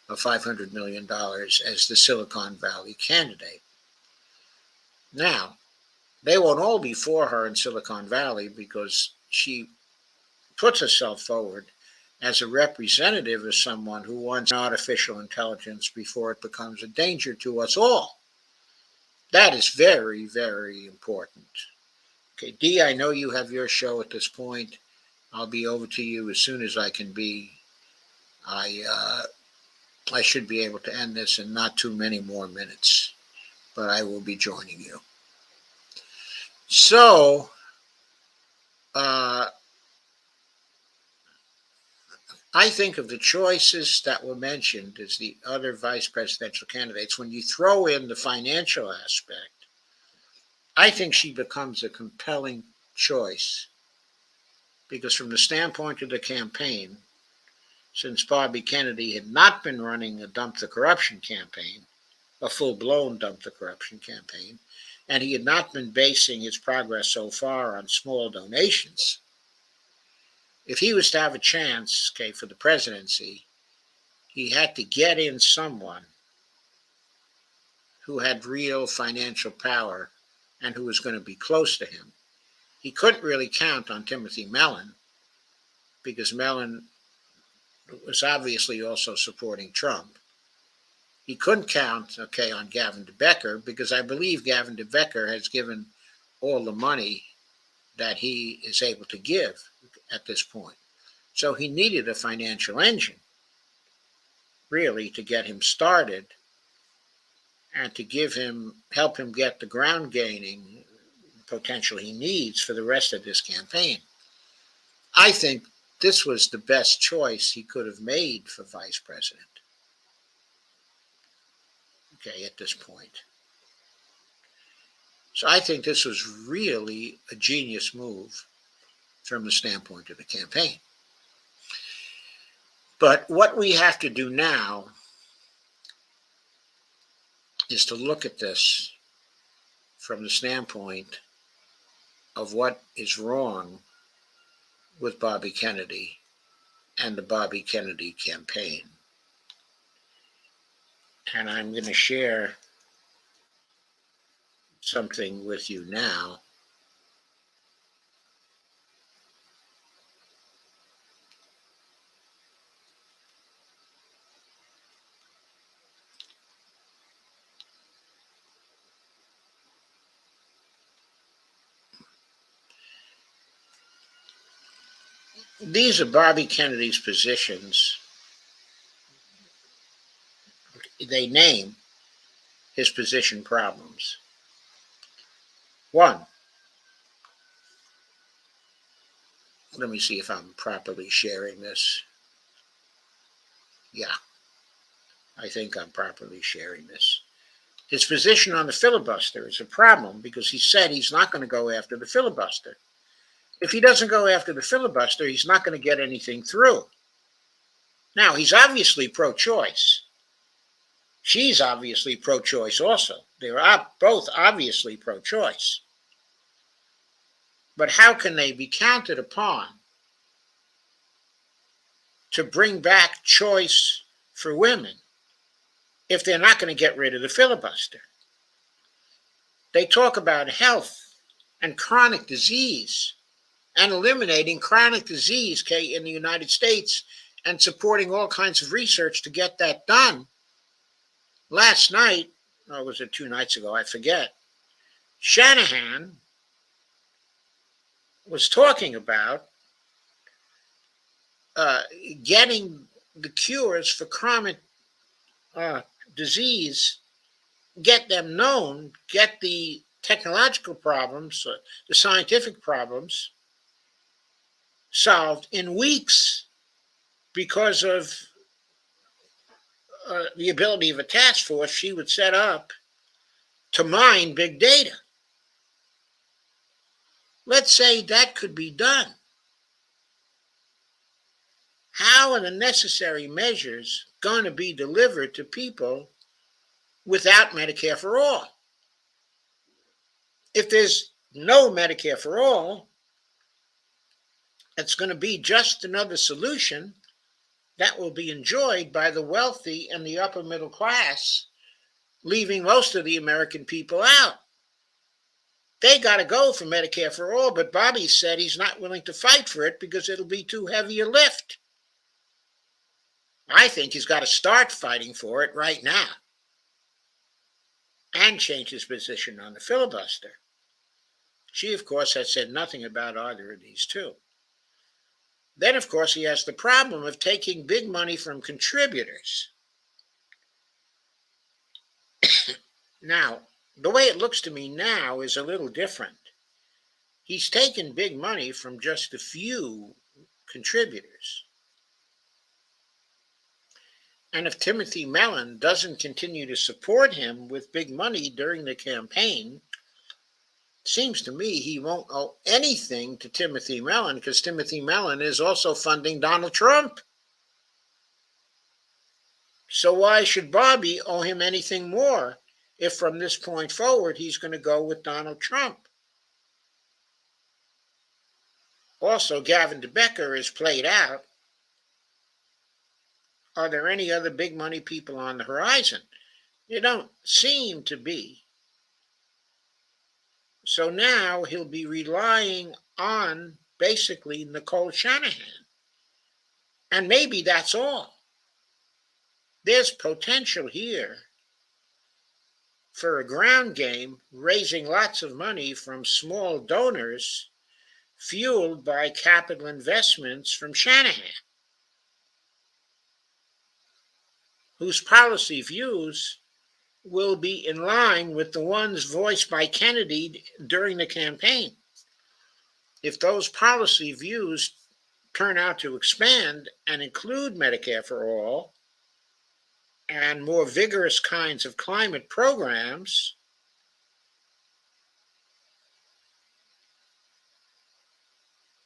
of $500 million as the Silicon Valley candidate. Now, they won't all be for her in Silicon Valley because she puts herself forward as a representative of someone who wants artificial intelligence before it becomes a danger to us all. That is very, very important. Okay, Dee, I know you have your show at this point. I'll be over to you as soon as I can be. I should be able to end this in not too many more minutes, but I will be joining you. So, I think of the choices that were mentioned as the other vice presidential candidates. When you throw in the financial aspect, I think she becomes a compelling choice because from the standpoint of the campaign, since Bobby Kennedy had not been running a dump the corruption campaign, a full-blown dump the corruption campaign, and he had not been basing his progress so far on small donations, if he was to have a chance, okay, for the presidency, he had to get in someone who had real financial power and who was going to be close to him. He couldn't really count on Timothy Mellon because Mellon was obviously also supporting Trump. He couldn't count, okay, on Gavin de Becker because I believe Gavin de Becker has given all the money that he is able to give at this point. So he needed a financial engine, really, to get him started and to help him get the ground gaining potential he needs for the rest of this campaign. I think this was the best choice he could have made for vice president, okay, at this point. So I think this was really a genius move from the standpoint of the campaign. But what we have to do now is to look at this from the standpoint of what is wrong with Bobby Kennedy and the Bobby Kennedy campaign. And I'm going to share something with you now. These are Bobby Kennedy's positions. They name his position problems. 1, let me see if I'm properly sharing this. Yeah, I think I'm properly sharing this. His position on the filibuster is a problem because he said he's not going to go after the filibuster. If he doesn't go after the filibuster, he's not going to get anything through. Now, he's obviously pro-choice. She's obviously pro-choice also. They're both obviously pro-choice. But how can they be counted upon to bring back choice for women if they're not going to get rid of the filibuster? They talk about health and chronic disease and eliminating chronic disease in the United States and supporting all kinds of research to get that done. Last night, or was it 2 nights ago, I forget, Shanahan was talking about uh, getting the cures for chronic uh, disease, get them known, get the technological problems, the scientific problems solved in weeks because of the ability of a task force she would set up to mine big data. Let's say that could be done. How are the necessary measures going to be delivered to people without Medicare for all? If there's no Medicare for all, it's going to be just another solution that will be enjoyed by the wealthy and the upper middle class, leaving most of the American people out. They got to go for Medicare for all, but Bobby said he's not willing to fight for it because it'll be too heavy a lift. I think he's got to start fighting for it right now and change his position on the filibuster. She, of course, has said nothing about either of these two. Then, of course, he has the problem of taking big money from contributors. Now, the way it looks to me now is a little different. He's taken big money from just a few contributors. And if Timothy Mellon doesn't continue to support him with big money during the campaign, it seems to me he won't owe anything to Timothy Mellon because Timothy Mellon is also funding Donald Trump. So why should Bobby owe him anything more if from this point forward he's going to go with Donald Trump? Also, Gavin DeBecker is played out. Are there any other big money people on the horizon? There don't seem to be. So now he'll be relying on basically Nicole Shanahan. And maybe that's all. There's potential here for a ground game, raising lots of money from small donors, fueled by capital investments from Shanahan, whose policy views will be in line with the ones voiced by Kennedy during the campaign. If those policy views turn out to expand and include Medicare for all and more vigorous kinds of climate programs,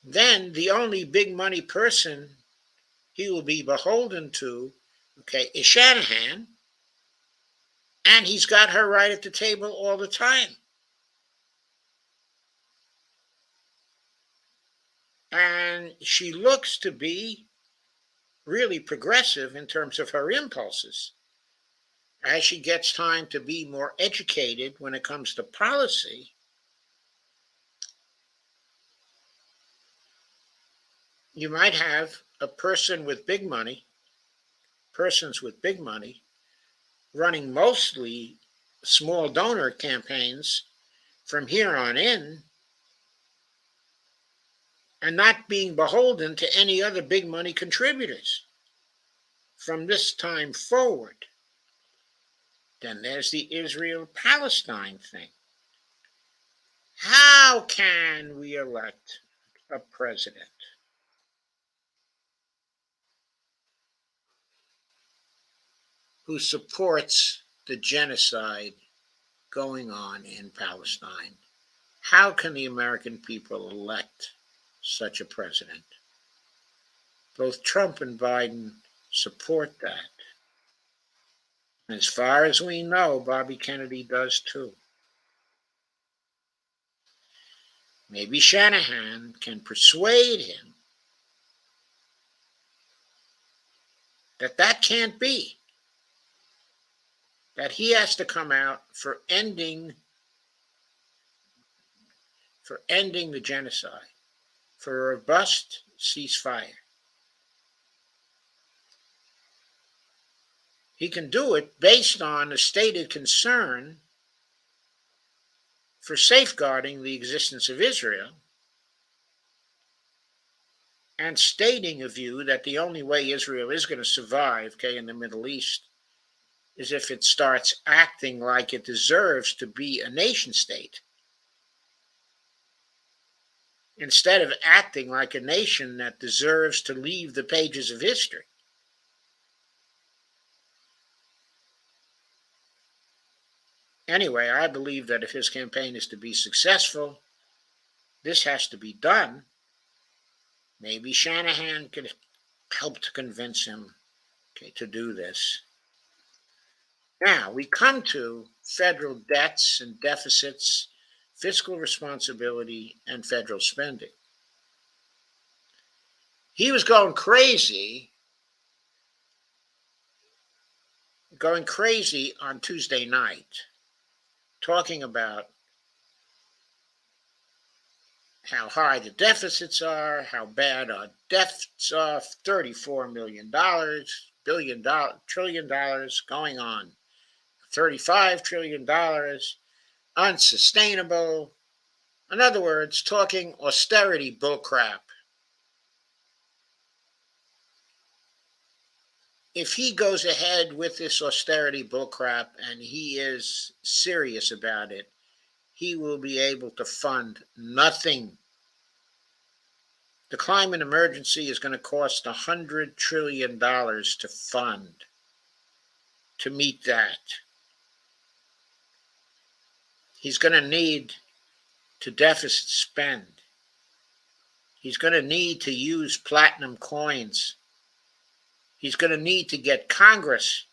then the only big money person he will be beholden to, is Shanahan, and he's got her right at the table all the time. And she looks to be really progressive in terms of her impulses. As she gets time to be more educated when it comes to policy, you might have a person with big money, persons with big money, running mostly small donor campaigns from here on in and not being beholden to any other big money contributors from this time forward. Then there's the Israel-Palestine thing. How can we elect a president who supports the genocide going on in Palestine? How can the American people elect such a president? Both Trump and Biden support that. As far as we know, Bobby Kennedy does too. Maybe Shanahan can persuade him that that can't be, that he has to come out for ending the genocide, for a robust ceasefire. He can do it based on a stated concern for safeguarding the existence of Israel and stating a view that the only way Israel is going to survive, in the Middle East is if it starts acting like it deserves to be a nation state, instead of acting like a nation that deserves to leave the pages of history. Anyway, I believe that if his campaign is to be successful, this has to be done. Maybe Shanahan could help to convince him, to do this. Now, we come to federal debts and deficits, fiscal responsibility, and federal spending. He was going crazy on Tuesday night, talking about how high the deficits are, how bad our debts are, $34 million, trillion dollars going on, $35 trillion, unsustainable. In other words, talking austerity bullcrap. If he goes ahead with this austerity bullcrap and he is serious about it, he will be able to fund nothing. The climate emergency is going to cost $100 trillion to fund, to meet that. He's going to need to deficit spend. He's going to need to use platinum coins. He's going to need to get Congress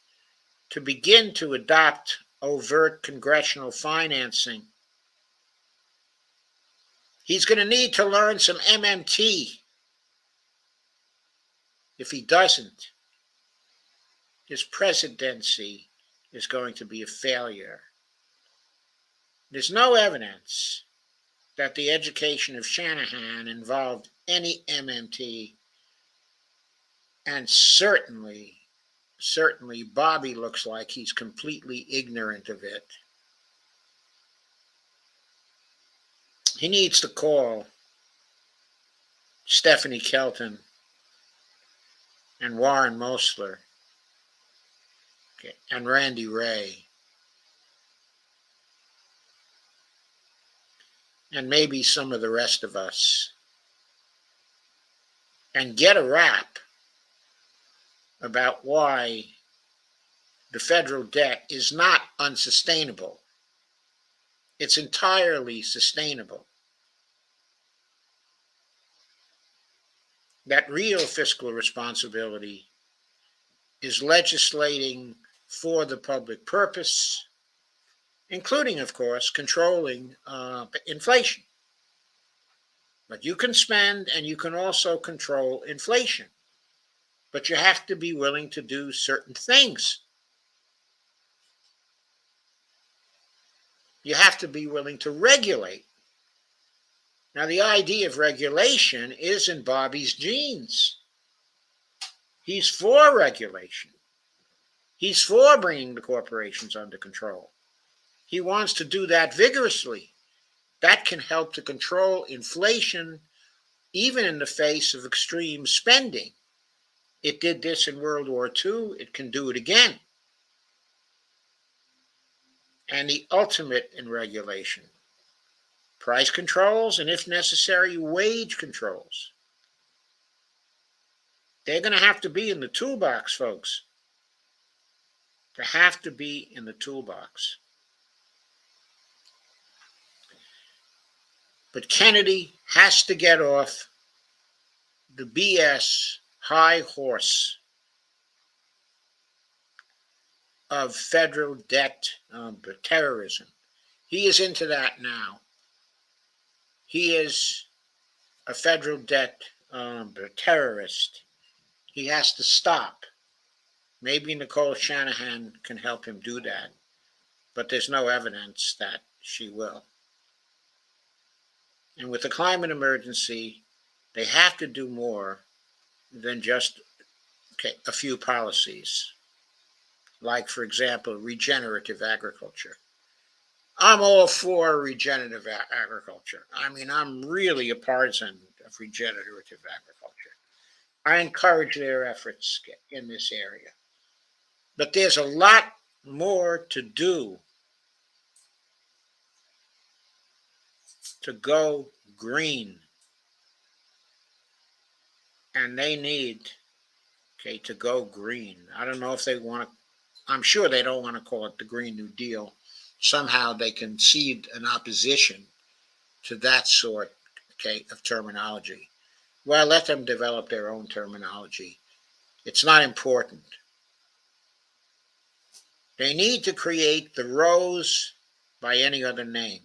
to begin to adopt overt congressional financing. He's going to need to learn some MMT. If he doesn't, his presidency is going to be a failure. There's no evidence that the education of Shanahan involved any MMT, and certainly Bobby looks like he's completely ignorant of it. He needs to call Stephanie Kelton and Warren Mosler and Randy Ray, and maybe some of the rest of us, and get a rap about why the federal debt is not unsustainable. It's entirely sustainable. That real fiscal responsibility is legislating for the public purpose, including, of course, controlling inflation. But you can spend and you can also control inflation. But you have to be willing to do certain things. You have to be willing to regulate. Now, the idea of regulation is in Bobby's genes. He's for regulation. He's for bringing the corporations under control. He wants to do that vigorously. That can help to control inflation, even in the face of extreme spending. It did this in World War II. It can do it again. And the ultimate in regulation: price controls, and if necessary, wage controls. They're going to have to be in the toolbox, folks. They have to be in the toolbox. But Kennedy has to get off the BS high horse of federal debt terrorism. He is into that now. He is a federal debt terrorist. He has to stop. Maybe Nicole Shanahan can help him do that, but there's no evidence that she will. And with the climate emergency, they have to do more than just a few policies, like, for example, regenerative agriculture. I'm all for regenerative agriculture. I mean, I'm really a partisan of regenerative agriculture. I encourage their efforts in this area. But there's a lot more to do to go green. And they need, to go green. I don't know if they want to, I'm sure they don't want to call it the Green New Deal. Somehow they concede an opposition to that sort, of terminology. Well, let them develop their own terminology. It's not important. They need to create the rose by any other name,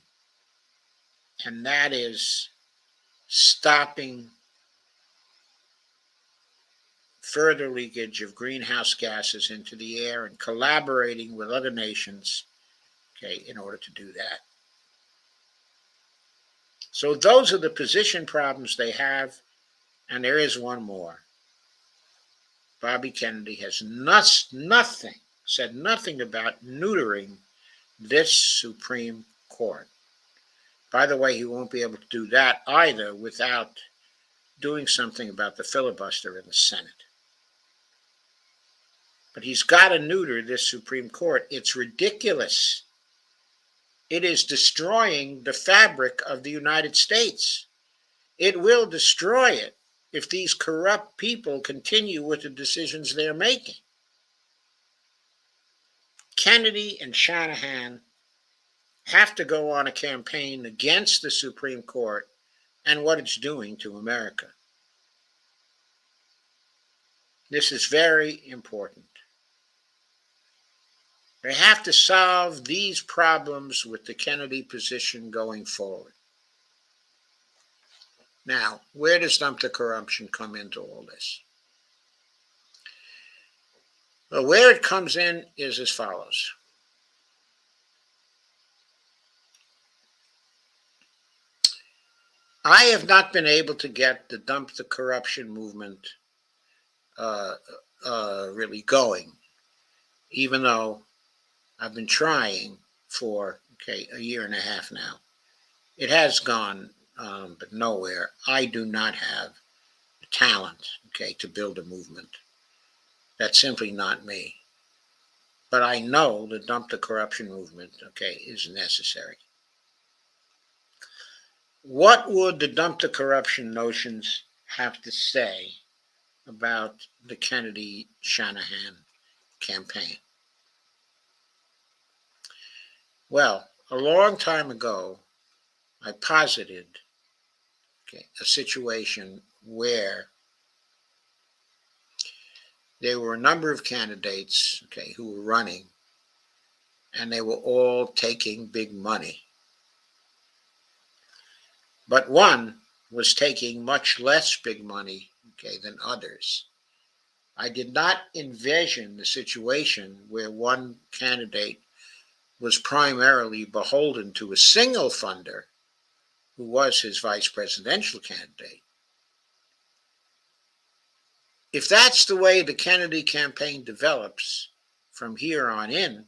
and that is stopping further leakage of greenhouse gases into the air and collaborating with other nations, in order to do that. So those are the position problems they have, and there is one more. Bobby Kennedy has said nothing about neutering this Supreme Court. By the way, he won't be able to do that either without doing something about the filibuster in the Senate. But he's got to neuter this Supreme Court. It's ridiculous. It is destroying the fabric of the United States. It will destroy it if these corrupt people continue with the decisions they're making. Kennedy and Shanahan have to go on a campaign against the Supreme Court and what it's doing to America. This is very important. They have to solve these problems with the Kennedy position going forward. Now, where does dump the corruption come into all this? Well, where it comes in is as follows. I have not been able to get the dump the corruption movement really going, even though I've been trying for a year and a half now. It has gone, but nowhere. I do not have the talent, to build a movement. That's simply not me. But I know the dump the corruption movement, is necessary. What would the dump the corruption notions have to say about the Kennedy-Shanahan campaign? Well, a long time ago, I posited a situation where there were a number of candidates who were running, and they were all taking big money. But one was taking much less big money than others. I did not envision the situation where one candidate was primarily beholden to a single funder who was his vice presidential candidate. If that's the way the Kennedy campaign develops from here on in,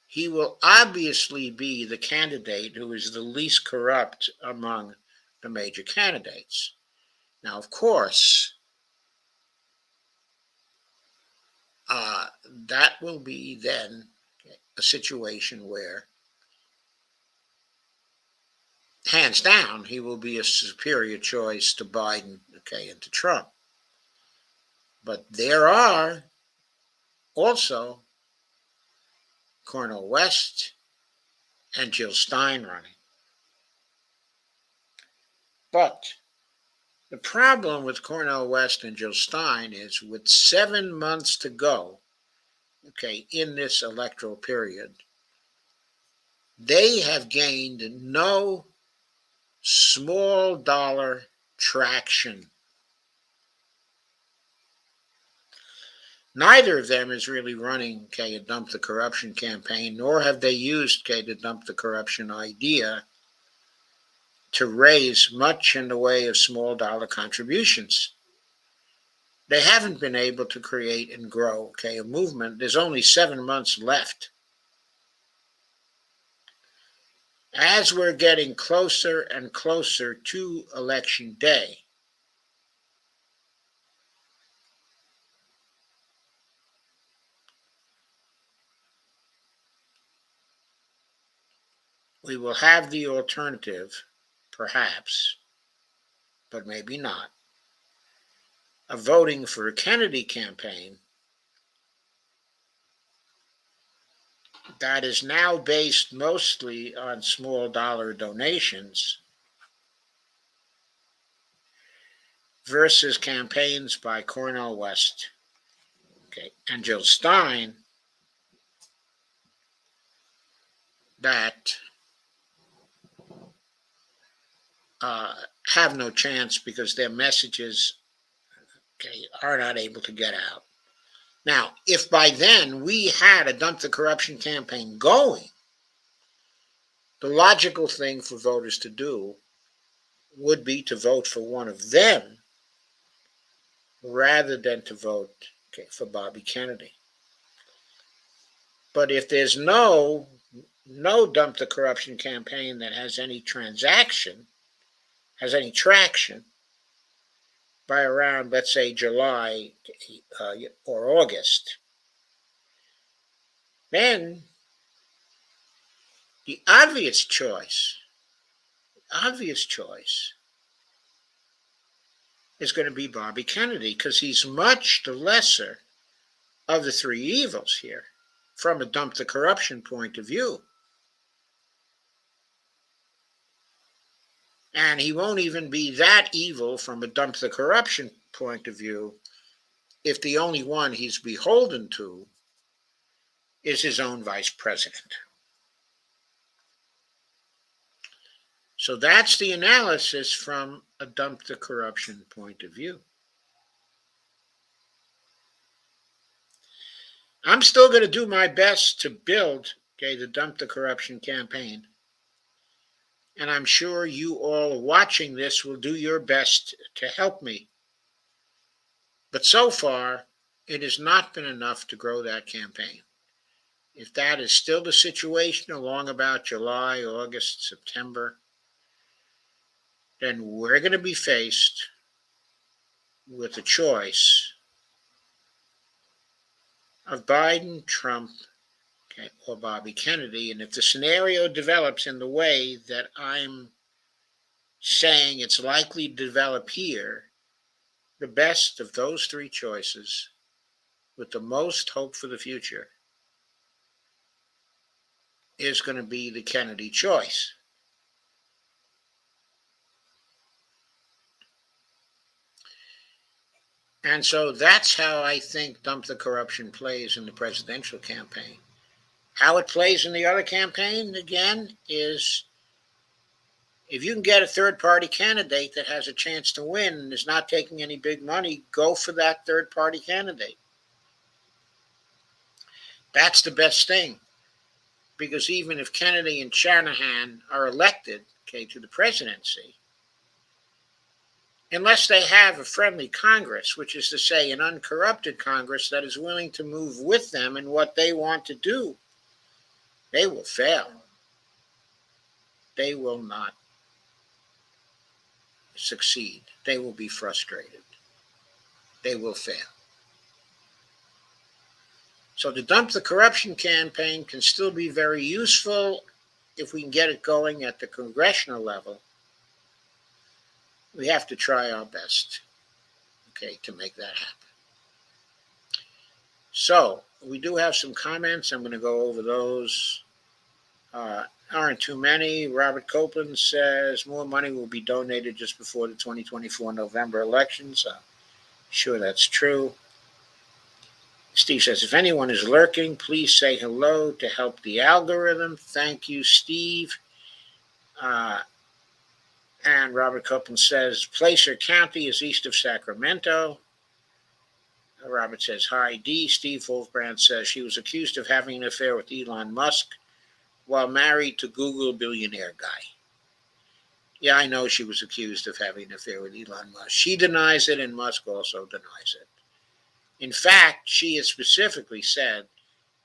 he will obviously be the candidate who is the least corrupt among the major candidates. Now, of course, that will be then a situation where, hands down, he will be a superior choice to Biden, and to Trump. But there are also Cornel West and Jill Stein running. But the problem with Cornel West and Jill Stein is with 7 months to go, in this electoral period, they have gained no small dollar traction. Neither of them is really running a dump the corruption campaign, nor have they used the dump the corruption idea to raise much in the way of small dollar contributions. They haven't been able to create and grow a movement. There's only 7 months left As we're getting closer and closer to Election Day, we will have the alternative, perhaps, but maybe not, of voting for a Kennedy campaign that is now based mostly on small dollar donations versus campaigns by Cornel West, and Jill Stein that have no chance because their messages are not able to get out. Now, if by then we had a Dump the Corruption campaign going, the logical thing for voters to do would be to vote for one of them rather than to vote for Bobby Kennedy. But if there's no Dump the Corruption campaign that has any traction by around, let's say, July or August, then the obvious choice is going to be Bobby Kennedy, because he's much the lesser of the three evils here from a Dump the Corruption point of view. And he won't even be that evil from a Dump the Corruption point of view if the only one he's beholden to is his own vice president. So that's the analysis from a Dump the Corruption point of view. I'm still going to do my best to build the Dump the Corruption campaign. And I'm sure you all watching this will do your best to help me. But so far, it has not been enough to grow that campaign. If that is still the situation along about July, August, September, then we're going to be faced with a choice of Biden, Trump, or Bobby Kennedy. And if the scenario develops in the way that I'm saying it's likely to develop here, the best of those three choices with the most hope for the future is going to be the Kennedy choice. And so that's how I think Dump the Corruption plays in the presidential campaign. How it plays in the other campaign, again, is if you can get a third-party candidate that has a chance to win and is not taking any big money, go for that third-party candidate. That's the best thing. Because even if Kennedy and Shanahan are elected to the presidency, unless they have a friendly Congress, which is to say an uncorrupted Congress that is willing to move with them in what they want to do, they will fail. They will not succeed. They will be frustrated. They will fail. So the Dump the Corruption campaign can still be very useful if we can get it going at the congressional level. We have to try our best, to make that happen. So we do have some comments. I'm going to go over those. Aren't too many. Robert Copeland says more money will be donated just before the 2024 November elections. Sure, that's true. Steve says, if anyone is lurking, please say hello to help the algorithm. Thank you, Steve. And Robert Copeland says, Placer County is east of Sacramento. Robert says, hi, D. Steve Wolfbrand says, she was accused of having an affair with Elon Musk while married to Google billionaire guy. Yeah, I know she was accused of having an affair with Elon Musk. She denies it, and Musk also denies it. In fact, she has specifically said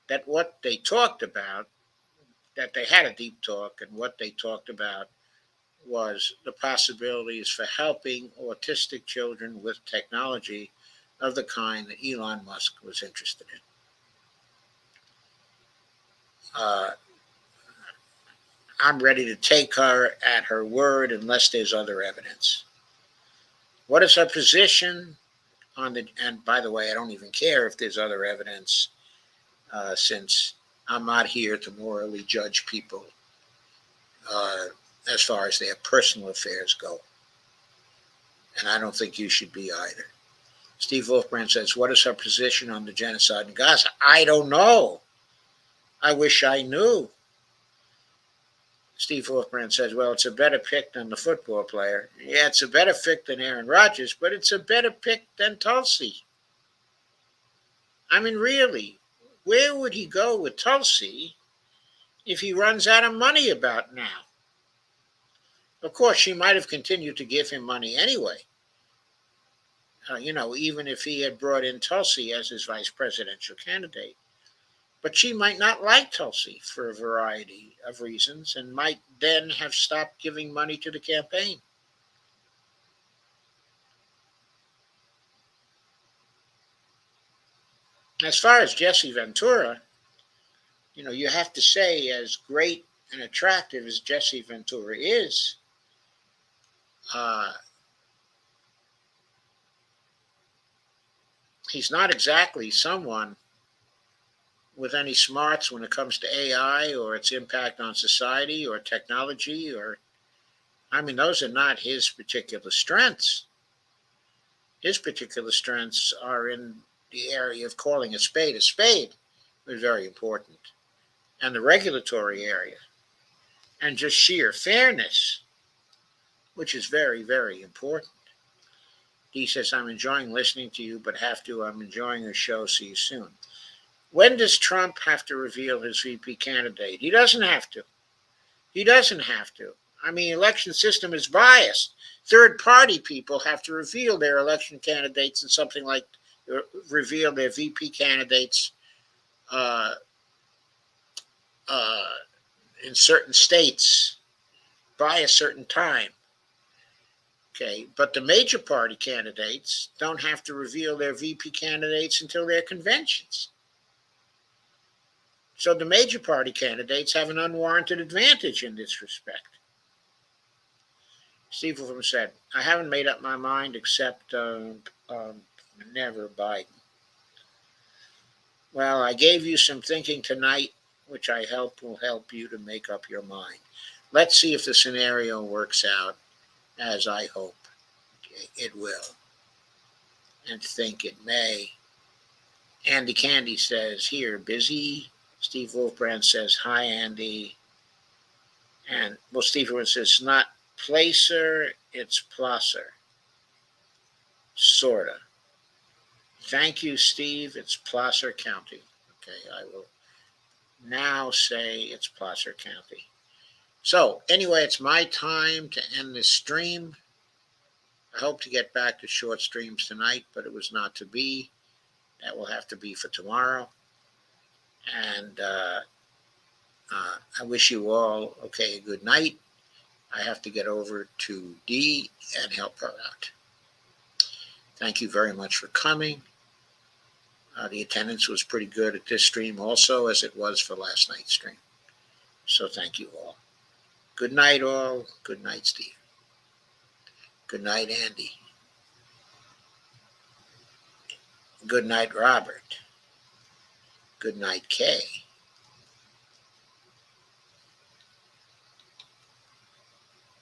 that what they talked about that they had a deep talk, and what they talked about was the possibilities for helping autistic children with technology of the kind that Elon Musk was interested in. I'm ready to take her at her word unless there's other evidence. What is her position on the, and by the way, I don't even care if there's other evidence, since I'm not here to morally judge people uh, as far as their personal affairs go. And I don't think you should be either. Steve Wolfbrand says, what is her position on the genocide in Gaza? I don't know. I wish I knew. Steve Wolfbrand says, well, it's a better pick than the football player. Yeah, it's a better pick than Aaron Rodgers, but it's a better pick than Tulsi. I mean, really, where would he go with Tulsi if he runs out of money about now? Of course, she might have continued to give him money anyway. Even if he had brought in Tulsi as his vice presidential candidate. But she might not like Tulsi for a variety of reasons and might then have stopped giving money to the campaign. As far as Jesse Ventura, you have to say, as great and attractive as Jesse Ventura is, he's not exactly someone with any smarts when it comes to AI or its impact on society or technology, those are not his particular strengths. His particular strengths are in the area of calling a spade, which is very important, and the regulatory area, and just sheer fairness, which is very, very important. He says, I'm enjoying listening to you, but I'm enjoying the show. See you soon. When does Trump have to reveal his VP candidate? He doesn't have to. Election system is biased. Third-party people have to reveal their election candidates and something like reveal their VP candidates in certain states by a certain time. Okay, but the major party candidates don't have to reveal their VP candidates until their conventions. So the major party candidates have an unwarranted advantage in this respect. Steve Wolfram said, I haven't made up my mind except never Biden. Well, I gave you some thinking tonight, which I hope will help you to make up your mind. Let's see if the scenario works out as I hope it will and think it may. Andy Candy says, here, busy. Steve Wolfbrand says, hi, Andy. And, Steve Wolfbrand says, not Placer, it's Placer. Sorta. Thank you, Steve. It's Placer County. Okay, I will now say it's Placer County. So, anyway, it's my time to end this stream. I hope to get back to short streams tonight, but it was not to be. That will have to be for tomorrow. And I wish you all, a good night. I have to get over to Dee and help her out. Thank you very much for coming. The attendance was pretty good at this stream also, as it was for last night's stream. So thank you all. Good night, all. Good night, Steve. Good night, Andy. Good night, Robert. Good night, Kay.